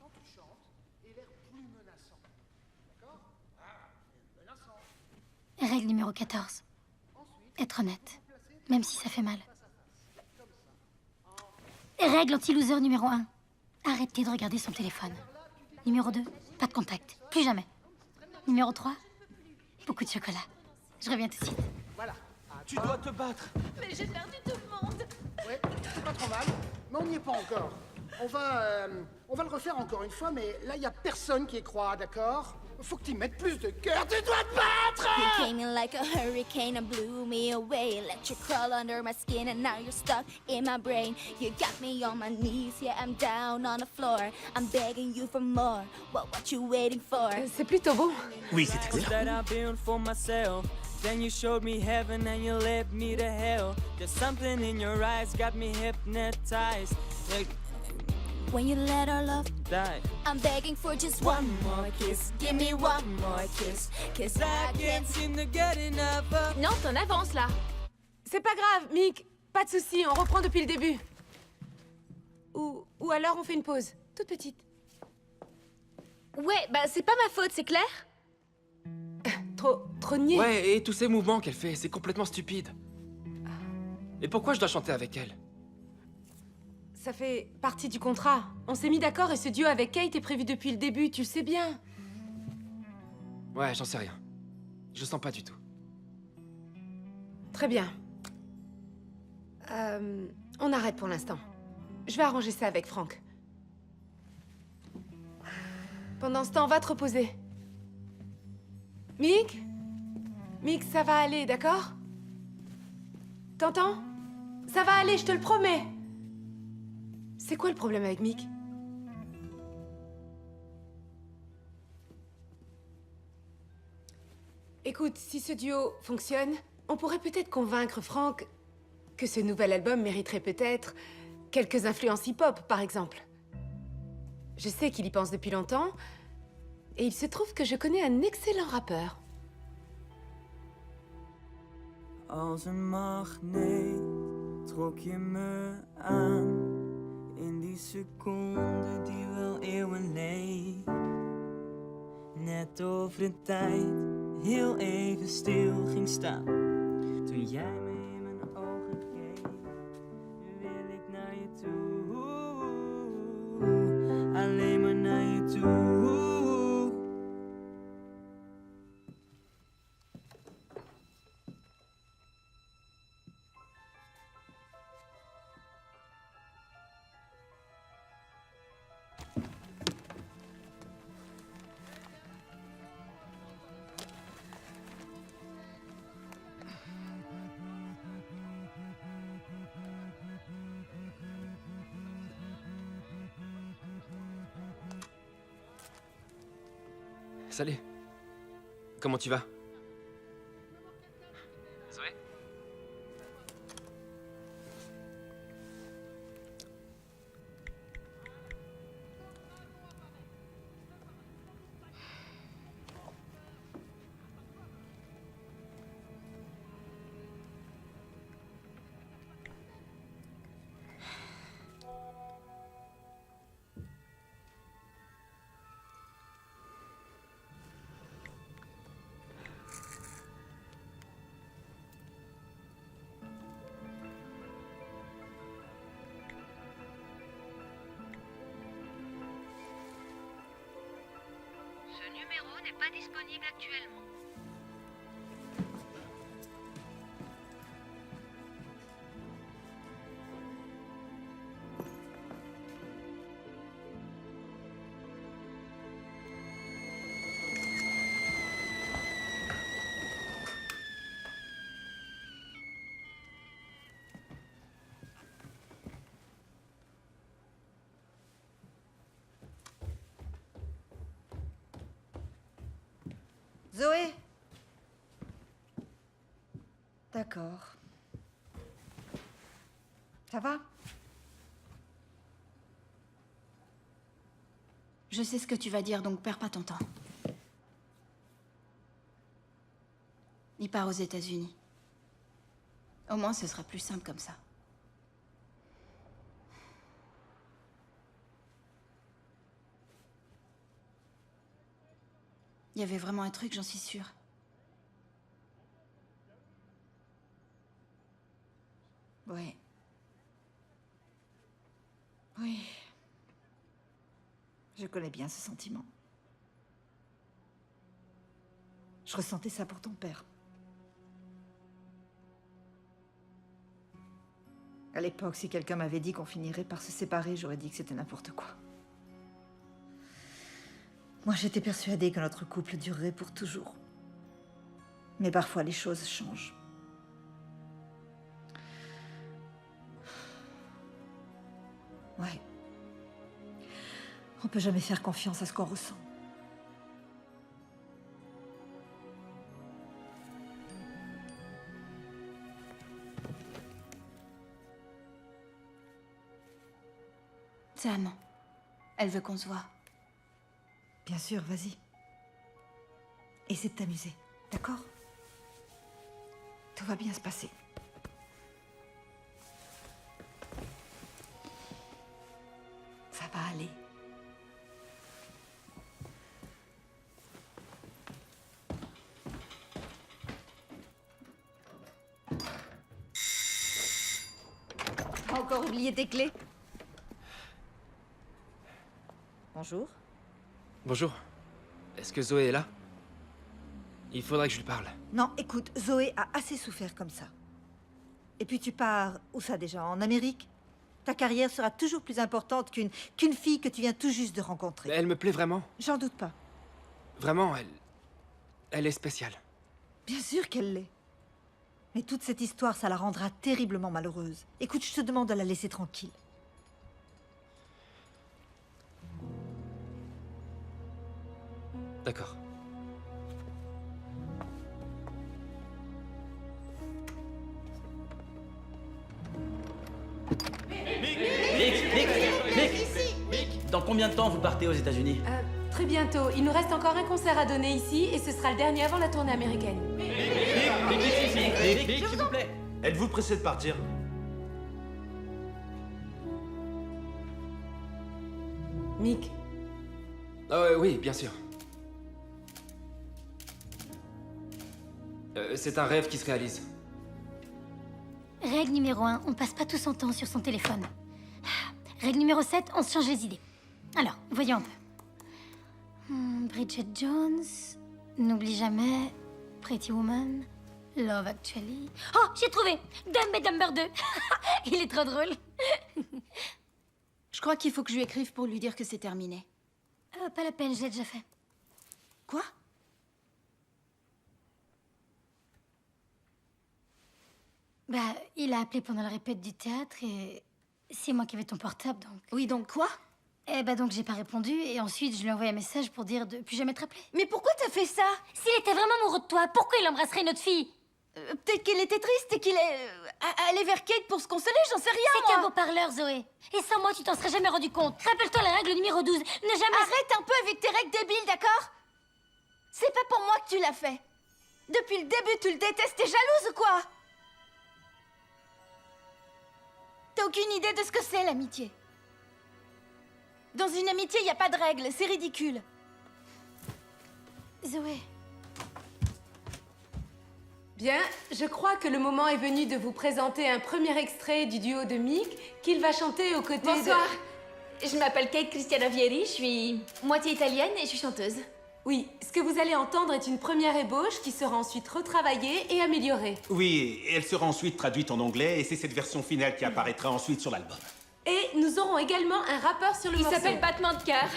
Règle numéro 14. Être honnête, même si ça fait mal. Règle anti-loser numéro 1. Arrêtez de regarder son téléphone. Numéro 2, pas de contact. Plus jamais. Numéro 3, beaucoup de chocolat. Je reviens tout de suite. Voilà. Tu dois te battre. Mais j'ai perdu tout le monde. Ouais, c'est pas trop mal, mais on n'y est pas encore. On va le refaire encore une fois, mais là, il y a personne qui y croit, d'accord? Faut que tu mettes plus de cœur, tu dois te battre! You came in like a hurricane and blew me away. Let you crawl under my skin and now you're stuck in my brain. You got me on my knees, yeah, I'm down on the floor. I'm begging you for more. What you waiting for? C'est plutôt beau. Oui, c'est exact. That I built for myself. Then you showed me heaven and you led me to hell. There's something in your eyes got me hypnotized. When you let our love Die. I'm begging for just one more kiss. Give me one more kiss. Cause I can't seem to get enough of... Non, t'en avances là. C'est pas grave, Mick. Pas de soucis, on reprend depuis le début. Ou alors on fait une pause, toute petite. Ouais, bah c'est pas ma faute, c'est clair? Trop niais. Ouais, et tous ces mouvements qu'elle fait, c'est complètement stupide. Et pourquoi je dois chanter avec elle? Ça fait partie du contrat. On s'est mis d'accord et ce duo avec Kate est prévu depuis le début, tu le sais bien. Ouais, j'en sais rien. Je sens pas du tout. Très bien. On arrête pour l'instant. Je vais arranger ça avec Frank. Pendant ce temps, va te reposer. Mick? Mick, ça va aller, d'accord? T'entends? Ça va aller, je te le promets. C'est quoi le problème avec Mick? Écoute, si ce duo fonctionne, on pourrait peut-être convaincre Frank que ce nouvel album mériterait peut-être quelques influences hip-hop, par exemple. Je sais qu'il y pense depuis longtemps, et il se trouve que je connais un excellent rappeur. Als een magneet trok je me aan. In die seconde die wel eeuwen leek. Net over de tijd heel even stil ging staan. Toen jij me in mijn ogen keek, wil ik naar je toe. Alleen maar naar je toe. Salut. Comment tu vas? Zoé? Ce numéro n'est pas disponible actuellement. Zoé? D'accord. Ça va? Je sais ce que tu vas dire, donc perds pas ton temps. Il part aux États-Unis. Au moins, ce sera plus simple comme ça. Il y avait vraiment un truc, j'en suis sûre. Ouais. Oui. Je connais bien ce sentiment. Je ressentais ça pour ton père. À l'époque, si quelqu'un m'avait dit qu'on finirait par se séparer, j'aurais dit que c'était n'importe quoi. Moi, j'étais persuadée que notre couple durerait pour toujours. Mais parfois, les choses changent. Ouais. On peut jamais faire confiance à ce qu'on ressent. Sam, elle veut qu'on se voit. Bien sûr, vas-y. Essaie de t'amuser, d'accord? Tout va bien se passer. Ça va aller. T'as encore oublié tes clés? Bonjour. Bonjour. Est-ce que Zoé est là? Il faudrait que je lui parle. Non, écoute, Zoé a assez souffert comme ça. Et puis tu pars, où ça déjà? En Amérique? Ta carrière sera toujours plus importante qu'une fille que tu viens tout juste de rencontrer. Elle me plaît vraiment. J'en doute pas. Vraiment, elle est spéciale. Bien sûr qu'elle l'est. Mais toute cette histoire, ça la rendra terriblement malheureuse. Écoute, je te demande de la laisser tranquille. D'accord. Mick, dans combien de temps vous partez aux États-Unis? Très bientôt. Il nous reste encore un concert à donner ici et ce sera le dernier avant la tournée américaine. Mick, s'il vous plaît. Êtes-vous pressé de partir? Mick. Oui, bien sûr. C'est un rêve qui se réalise. Règle numéro 1, on passe pas tout son temps sur son téléphone. Règle numéro 7, on se change les idées. Alors, voyons un peu. Bridget Jones, N'oublie jamais, Pretty Woman, Love Actually... Oh, j'ai trouvé! Dumb and Dumber 2. Il est trop drôle. Je crois qu'il faut que je lui écrive pour lui dire que c'est terminé. Pas la peine, je l'ai déjà fait. Quoi? Bah, il a appelé pendant la répète du théâtre et c'est moi qui avais ton portable, donc... Oui, donc quoi? Eh bah donc j'ai pas répondu et ensuite je lui ai envoyé un message pour dire de plus jamais te rappeler. Mais pourquoi t'as fait ça? S'il était vraiment amoureux de toi, pourquoi il embrasserait une autre fille? Peut-être qu'il était triste et qu'il est... allé vers Kate pour se consoler, j'en sais rien, C'est qu'un beau parleur, Zoé. Et sans moi, tu t'en serais jamais rendu compte. Rappelle-toi la règle numéro 12. Ne jamais... Arrête un peu avec tes règles débiles, d'accord? C'est pas pour moi que tu l'as fait. Depuis le début, tu le détestes, t'es jalouse ou quoi? T'as aucune idée de ce que c'est, l'amitié. Dans une amitié, y a pas de règles, c'est ridicule. Zoé... Bien, je crois que le moment est venu de vous présenter un premier extrait du duo de Mick qu'il va chanter aux côtés Bonsoir. Je m'appelle Kate Christiana Vieri, je suis moitié italienne et je suis chanteuse. Oui, ce que vous allez entendre est une première ébauche qui sera ensuite retravaillée et améliorée. Oui, et elle sera ensuite traduite en anglais et c'est cette version finale qui apparaîtra ensuite sur l'album. Et nous aurons également un rappeur sur le morceau. Il s'appelle Battement de cœur.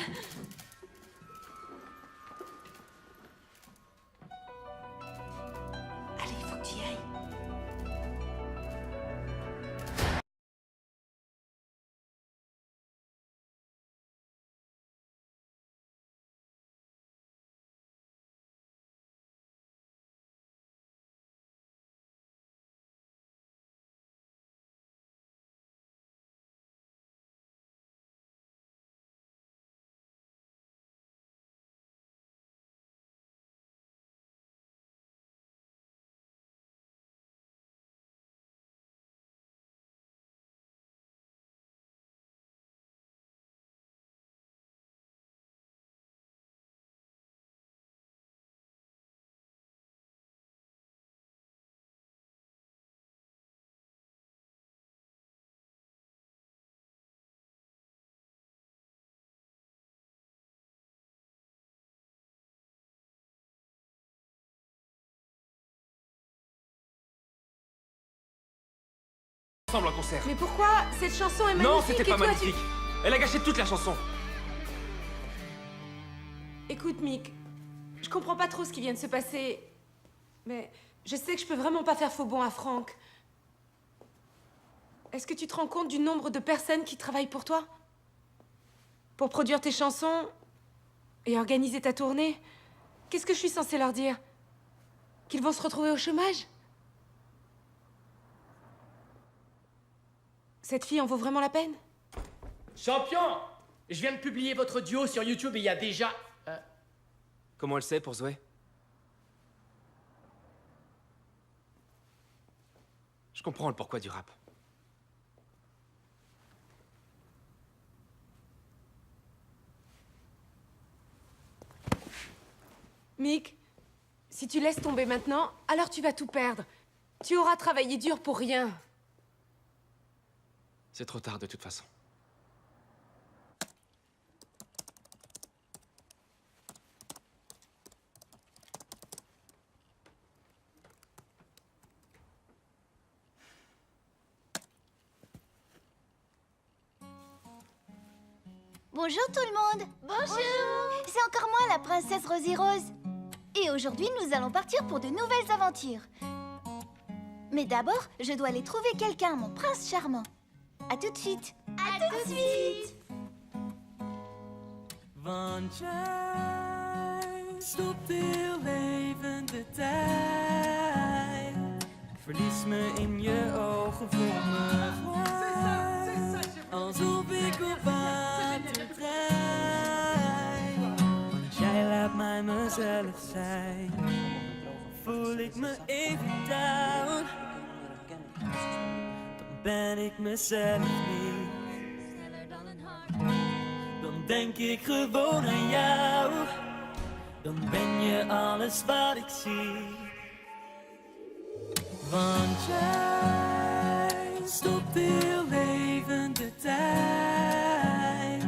ensemble en concert. Mais pourquoi? Cette chanson est magnifique. Non, c'était et pas toi, magnifique. Elle a gâché toute la chanson. Écoute, Mick, je comprends pas trop ce qui vient de se passer. Mais je sais que je peux vraiment pas faire faux bond à Franck. Est-ce que tu te rends compte du nombre de personnes qui travaillent pour toi? Pour produire tes chansons et organiser ta tournée? Qu'est-ce que je suis censée leur dire? Qu'ils vont se retrouver au chômage? Cette fille en vaut vraiment la peine? Champion! Je viens de publier votre duo sur YouTube et il y a déjà... Comment elle sait pour Zoé? Je comprends le pourquoi du rap. Mick, si tu laisses tomber maintenant, alors tu vas tout perdre. Tu auras travaillé dur pour rien. C'est trop tard de toute façon. Bonjour tout le monde. Bonjour. C'est encore moi, la princesse Rosie Rose. Et aujourd'hui, nous allons partir pour de nouvelles aventures. Mais d'abord, je dois aller trouver quelqu'un, mon prince charmant. À tout de suite. À tout de suite. Want jij stopt heel even de tijd. Verlies me in je ogen voor me vrij. Alsof ik op water drijf. Want jij laat mij mezelf zijn. Voel ik me even down. Dan ben ik mezelf niet. Dan denk ik gewoon aan jou. Dan ben je alles wat ik zie. Want jij stopt heel even de tijd.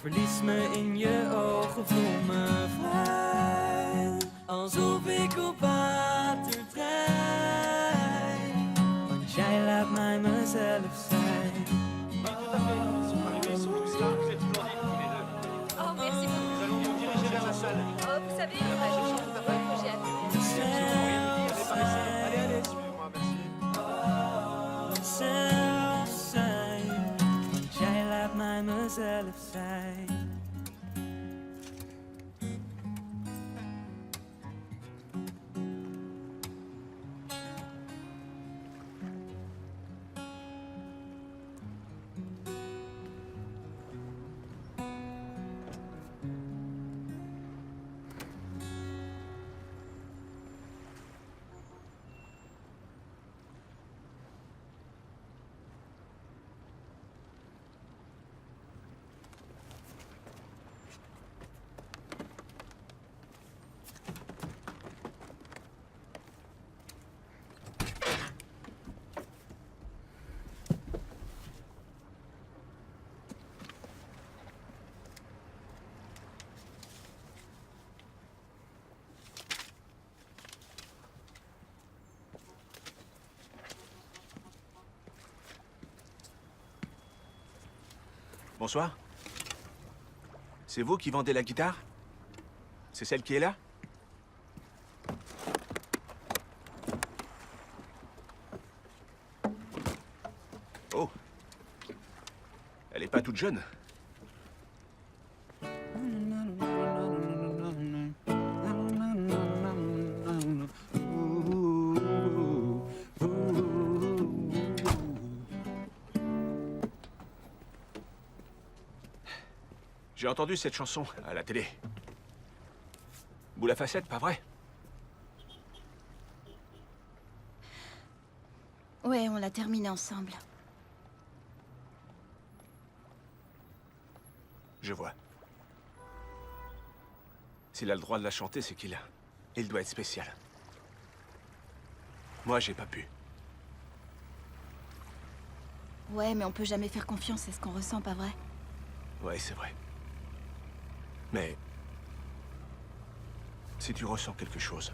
Verlies me in je ogen, voel me vrij. Alsof ik op water drijf. Want jij laat mij mezelf zijn. Oh, merci beaucoup. Nous allons nous diriger vers la salle. Oh, vous savez, je chante un peu que j'ai appris. Allez, allez, suivez-moi, merci. Zelf zijn, want jij laat mij mezelf zijn. Bonsoir. C'est vous qui vendez la guitare? C'est celle qui est là? Oh. Elle est pas toute jeune. J'ai entendu cette chanson à la télé. Boule à facettes, pas vrai? Ouais, on l'a terminé ensemble. Je vois. S'il a le droit de la chanter, c'est il doit être spécial. Moi, j'ai pas pu. Ouais, mais on peut jamais faire confiance à ce qu'on ressent, pas vrai? Ouais, c'est vrai. Mais... si tu ressens quelque chose,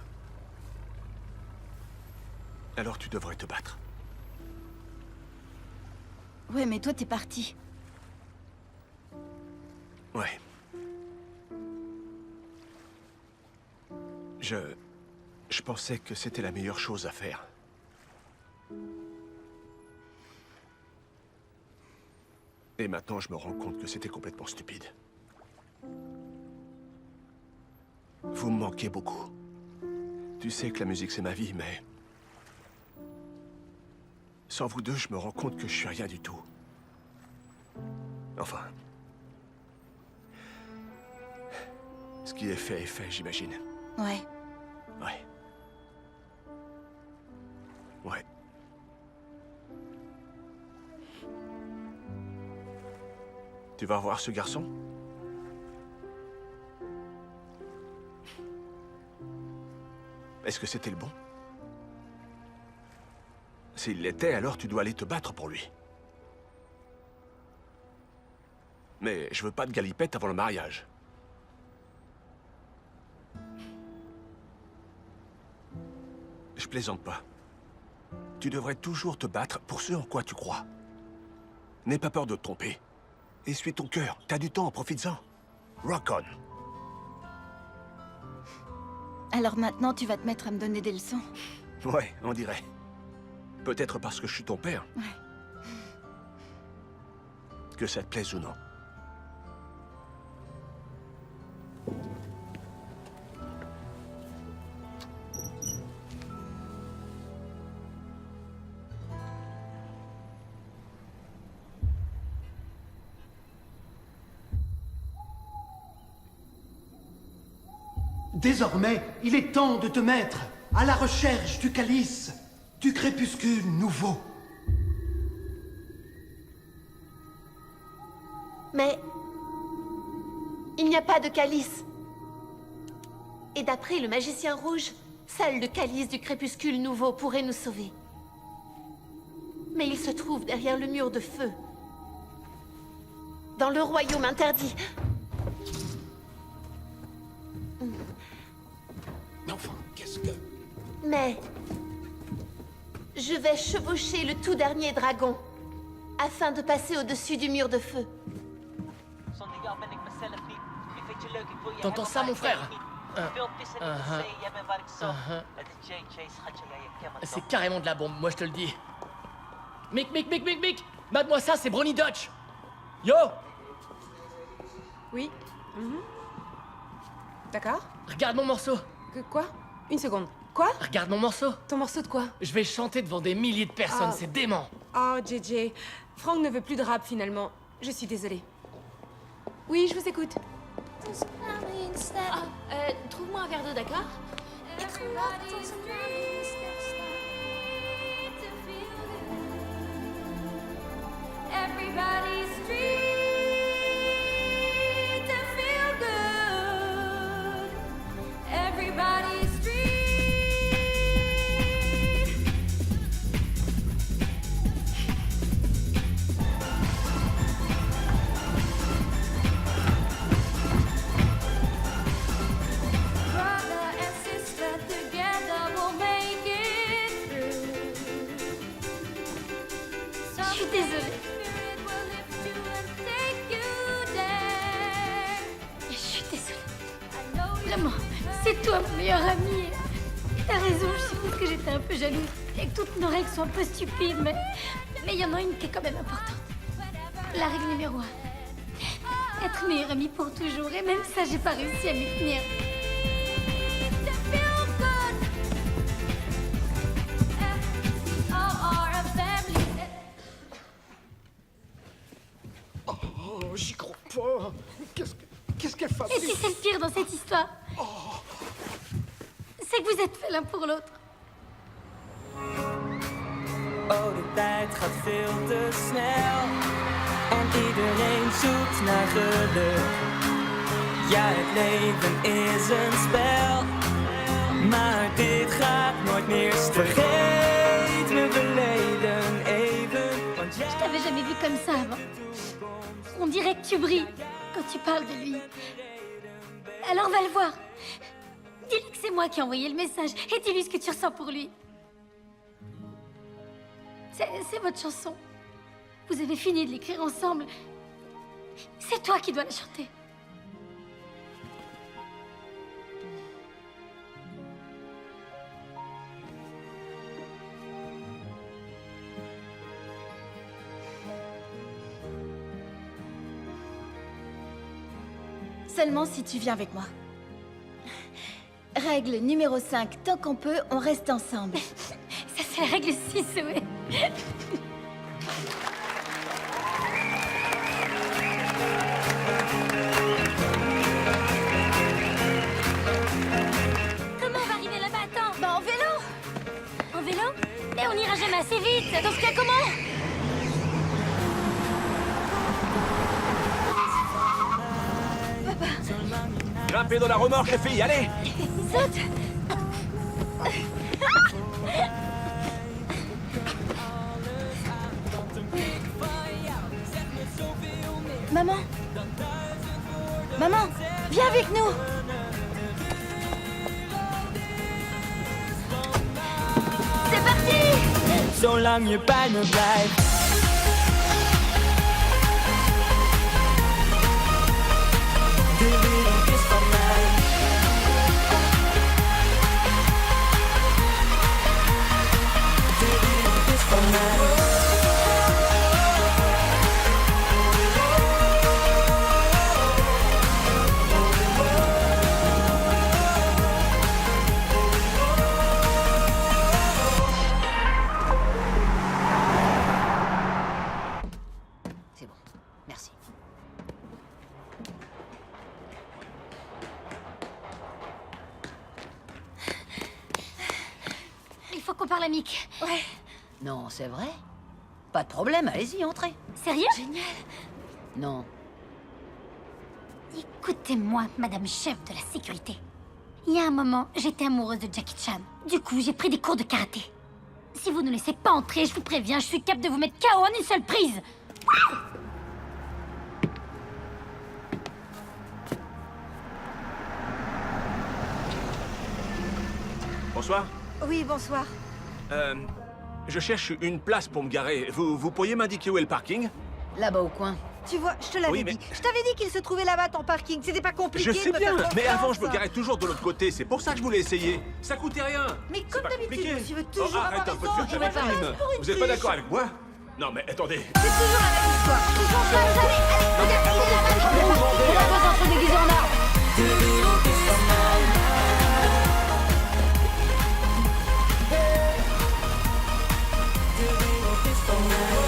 alors tu devrais te battre. Ouais, mais toi, t'es parti. Ouais. Je pensais que c'était la meilleure chose à faire. Et maintenant, je me rends compte que c'était complètement stupide. Vous me manquez beaucoup. Tu sais que la musique, c'est ma vie, mais... sans vous deux, je me rends compte que je suis rien du tout. Enfin... ce qui est fait, j'imagine. Ouais. Ouais. Ouais. Tu vas voir ce garçon? Est-ce que c'était le bon? S'il l'était, alors tu dois aller te battre pour lui. Mais je veux pas de galipette avant le mariage. Je plaisante pas. Tu devrais toujours te battre pour ce en quoi tu crois. N'aie pas peur de te tromper. Essuie ton cœur. T'as du temps, profites-en. Rock on. Alors maintenant, tu vas te mettre à me donner des leçons? Ouais, on dirait. Peut-être parce que je suis ton père. Ouais. Que ça te plaise ou non. Désormais, il est temps de te mettre à la recherche du calice, du crépuscule nouveau. Mais... il n'y a pas de calice. Et d'après le magicien rouge, seul le calice du crépuscule nouveau pourrait nous sauver. Mais il se trouve derrière le mur de feu. Dans le royaume interdit. Enfin, qu'est-ce que... Mais... je vais chevaucher le tout dernier dragon, afin de passer au-dessus du mur de feu. T'entends ça, mon frère? C'est carrément de la bombe, moi je te le dis. Mick, mate-moi ça, c'est Brony Dutch. Yo! Oui. D'accord. Regarde mon morceau. Quoi? Une seconde. Quoi? Regarde mon morceau. Ton morceau de quoi? Je vais chanter devant des milliers de personnes, Ah. c'est dément. Oh, JJ. Franck ne veut plus de rap, finalement. Je suis désolée. Oui, je vous écoute. Trouve-moi un verre d'eau, d'accord? Everybody's free to feel good. Everybody's free. Brother and sister together we'll make it through. Je suis désolée. Je suis désolée. Vraiment, c'est toi mon meilleur ami. T'as raison, je suppose que j'étais un peu jalouse et que toutes nos règles sont un peu stupides, mais il y en a une qui est quand même importante. La règle numéro 1. Être meilleur ami pour toujours, et même ça, j'ai pas réussi à m'y tenir. Oh, j'y crois pas. Qu'est-ce qu'elle fait? Et si c'est le pire dans cette histoire, c'est que vous êtes faits l'un pour l'autre. Oh, de tijd gaat veel te snel. En iedereen zoekt naar geluk. Ja, het leven is een spel. Maar dit gaat nooit meer stuk. Vergeet mijn verleden even. Want jij... Je t'avais jamais vu comme ça avant. On dirait que tu brilles quand tu parles de lui. Alors va le voir. Dis-lui que c'est moi qui ai envoyé le message et dis-lui ce que tu ressens pour lui. C'est votre chanson. Vous avez fini de l'écrire ensemble. C'est toi qui dois la chanter. Seulement si tu viens avec moi. Règle numéro 5, tant qu'on peut, on reste ensemble. Ça, c'est la règle 6, ouais. Comment on va arriver là-bas? Attends. Bah en vélo. En vélo? Mais on n'ira jamais assez vite. Dans ce cas, comment? Grimpez dans la remorque, les filles, allez! Saute! Maman! Maman! Viens avec nous! C'est parti! Zolang je bij me blijft. De wereld is van mij. De wereld is van mij. C'est bon, merci. Il faut qu'on parle à Mick. Ouais. Non, c'est vrai? Pas de problème, allez-y, entrez. Sérieux? Génial. Non. Écoutez-moi, madame chef de la sécurité. Il y a un moment, j'étais amoureuse de Jackie Chan. Du coup, j'ai pris des cours de karaté. Si vous ne laissez pas entrer, je vous préviens, je suis capable de vous mettre KO en une seule prise. Bonsoir. Oui, bonsoir. Je cherche une place pour me garer. Vous pourriez m'indiquer où est le parking? Là-bas au coin. Tu vois, je te l'avais Oui, mais- dit. Je t'avais dit qu'il se trouvait là-bas, ton parking. C'était pas compliqué. Je sais de me bien, faire mais avant je me confiance. garais toujours de l'autre côté. C'est pour ça que je voulais essayer. Ça coûtait rien. Mais comme pas d'habitude, compliqué. monsieur veut toujours avoir arrête un peu de raison, faire je ta vais pas victime. rester pour une Vous êtes pas quiche. d'accord avec moi? Non mais attendez. C'est toujours la même histoire. Toujours pas. Allez, regardez là-bas. On va pas se déguiser en arbre. De wereld is van mij. De wereld is van mij.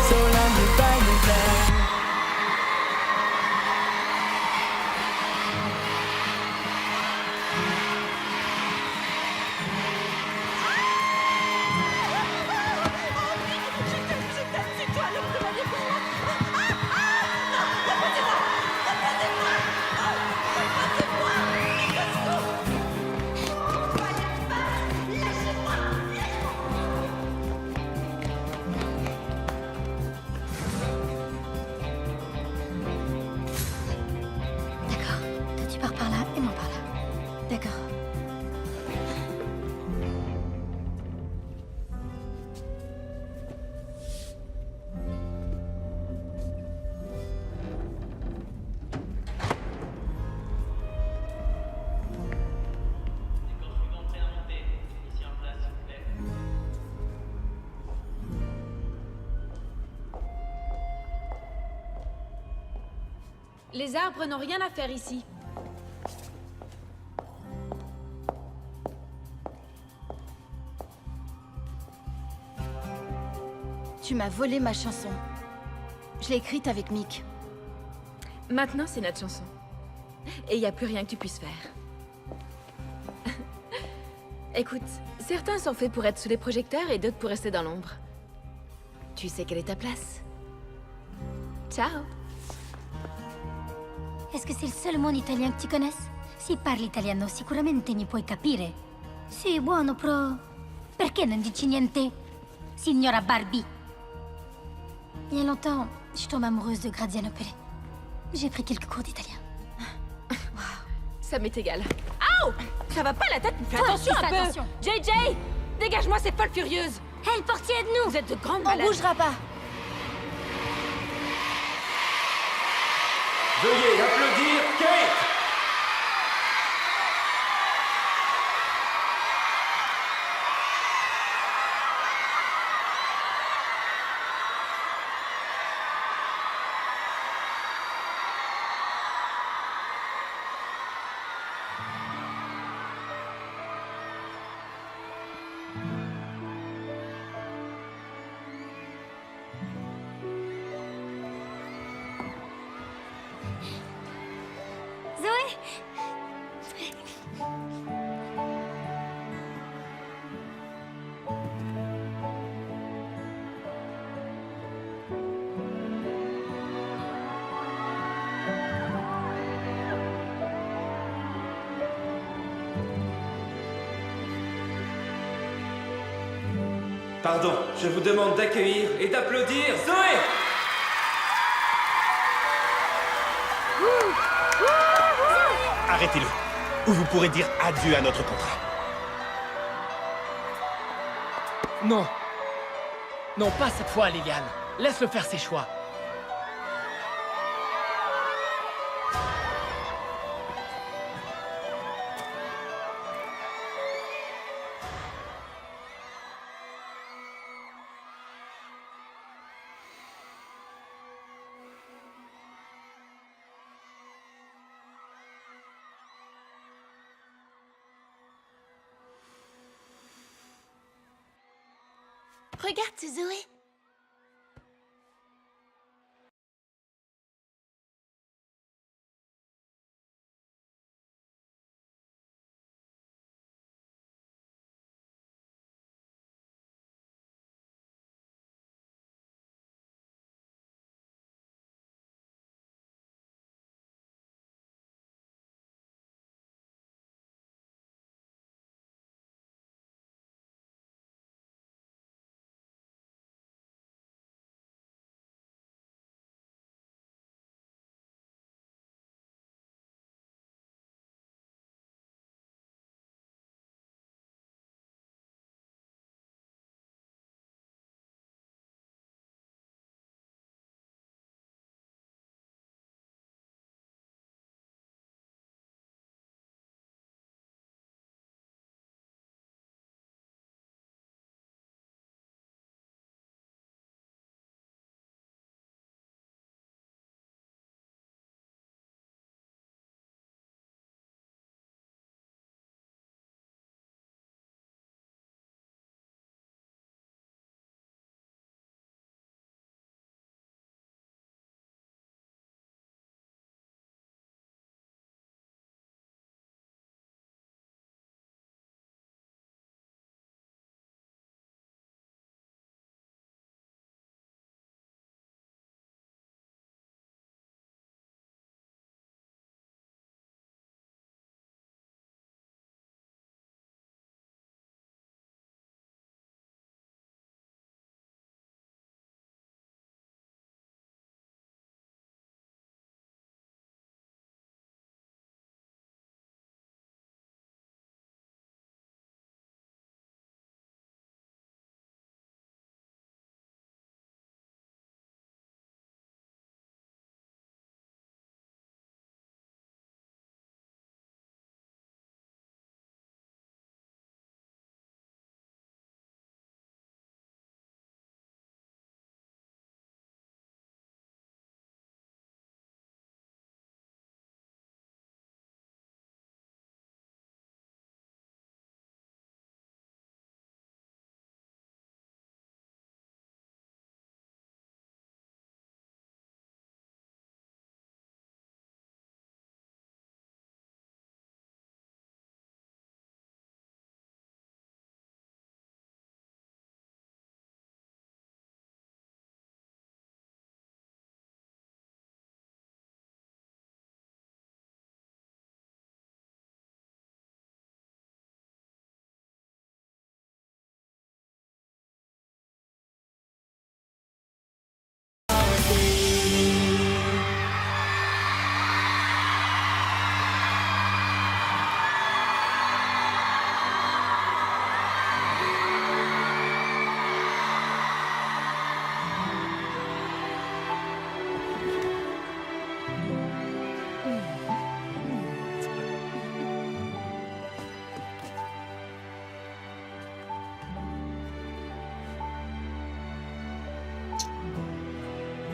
Zolang je bij me blijft. D'accord. Toi, tu pars par là et moi par là. D'accord. Les arbres n'ont rien à faire ici. Tu m'as volé ma chanson. Je l'ai écrite avec Mick. Maintenant, c'est notre chanson. Et il n'y a plus rien que tu puisses faire. Écoute, certains sont faits pour être sous les projecteurs et d'autres pour rester dans l'ombre. Tu sais quelle est ta place. Ciao. Est-ce que c'est le seul mot en italien que tu connaisses? Si parli italiano, sicuramente mi puoi capire. Sì, buono, però... Perché non dici niente, signora Barbie? Il y a longtemps, je tombe amoureuse de Graziano Pelle. J'ai pris quelques cours d'italien. Ça m'est égal. Aouh! Ça va pas la tête? Fais Toi, attention fais un peu! attention. JJ! Dégage-moi ces folles furieuses! Hé, le portier, aide-nous! Vous êtes de grandes On malades. bougera pas. Veuillez applaudir Kate. Zoé! Pardon, je vous demande d'accueillir et d'applaudir Zoé! Arrêtez-le, ou vous pourrez dire adieu à notre contrat. Non. Non, pas cette fois, Liliane. Laisse-le faire ses choix. Regarde, c'est Zoé.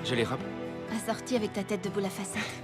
Je les robe. Assorti avec ta tête de boule à facettes.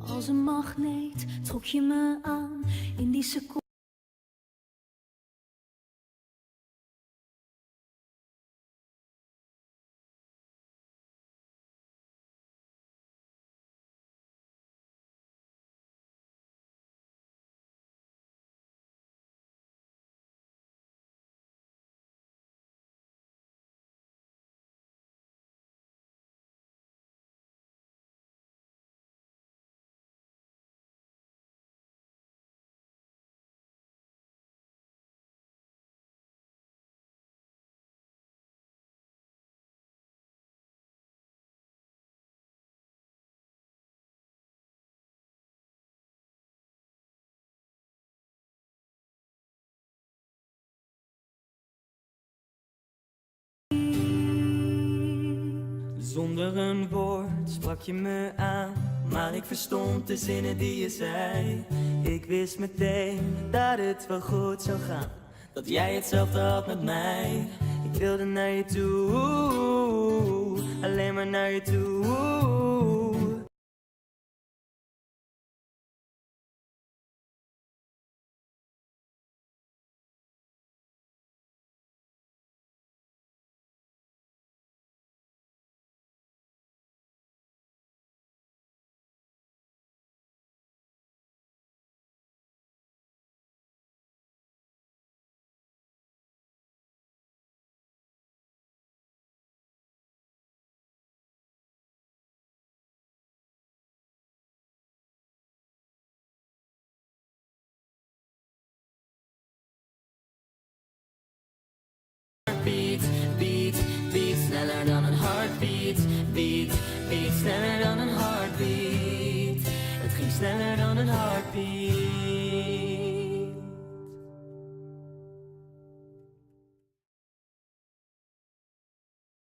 Als een magneet trok je me aan in die seconde. Zonder een woord sprak je me aan, maar ik verstond de zinnen die je zei. Ik wist meteen dat het wel goed zou gaan, dat jij hetzelfde had met mij. Ik wilde naar je toe, alleen maar naar je toe. Beat, beat, beat, sneller dan een heartbeat. Beat, beat, sneller dan een heartbeat. Het ging sneller dan een heartbeat.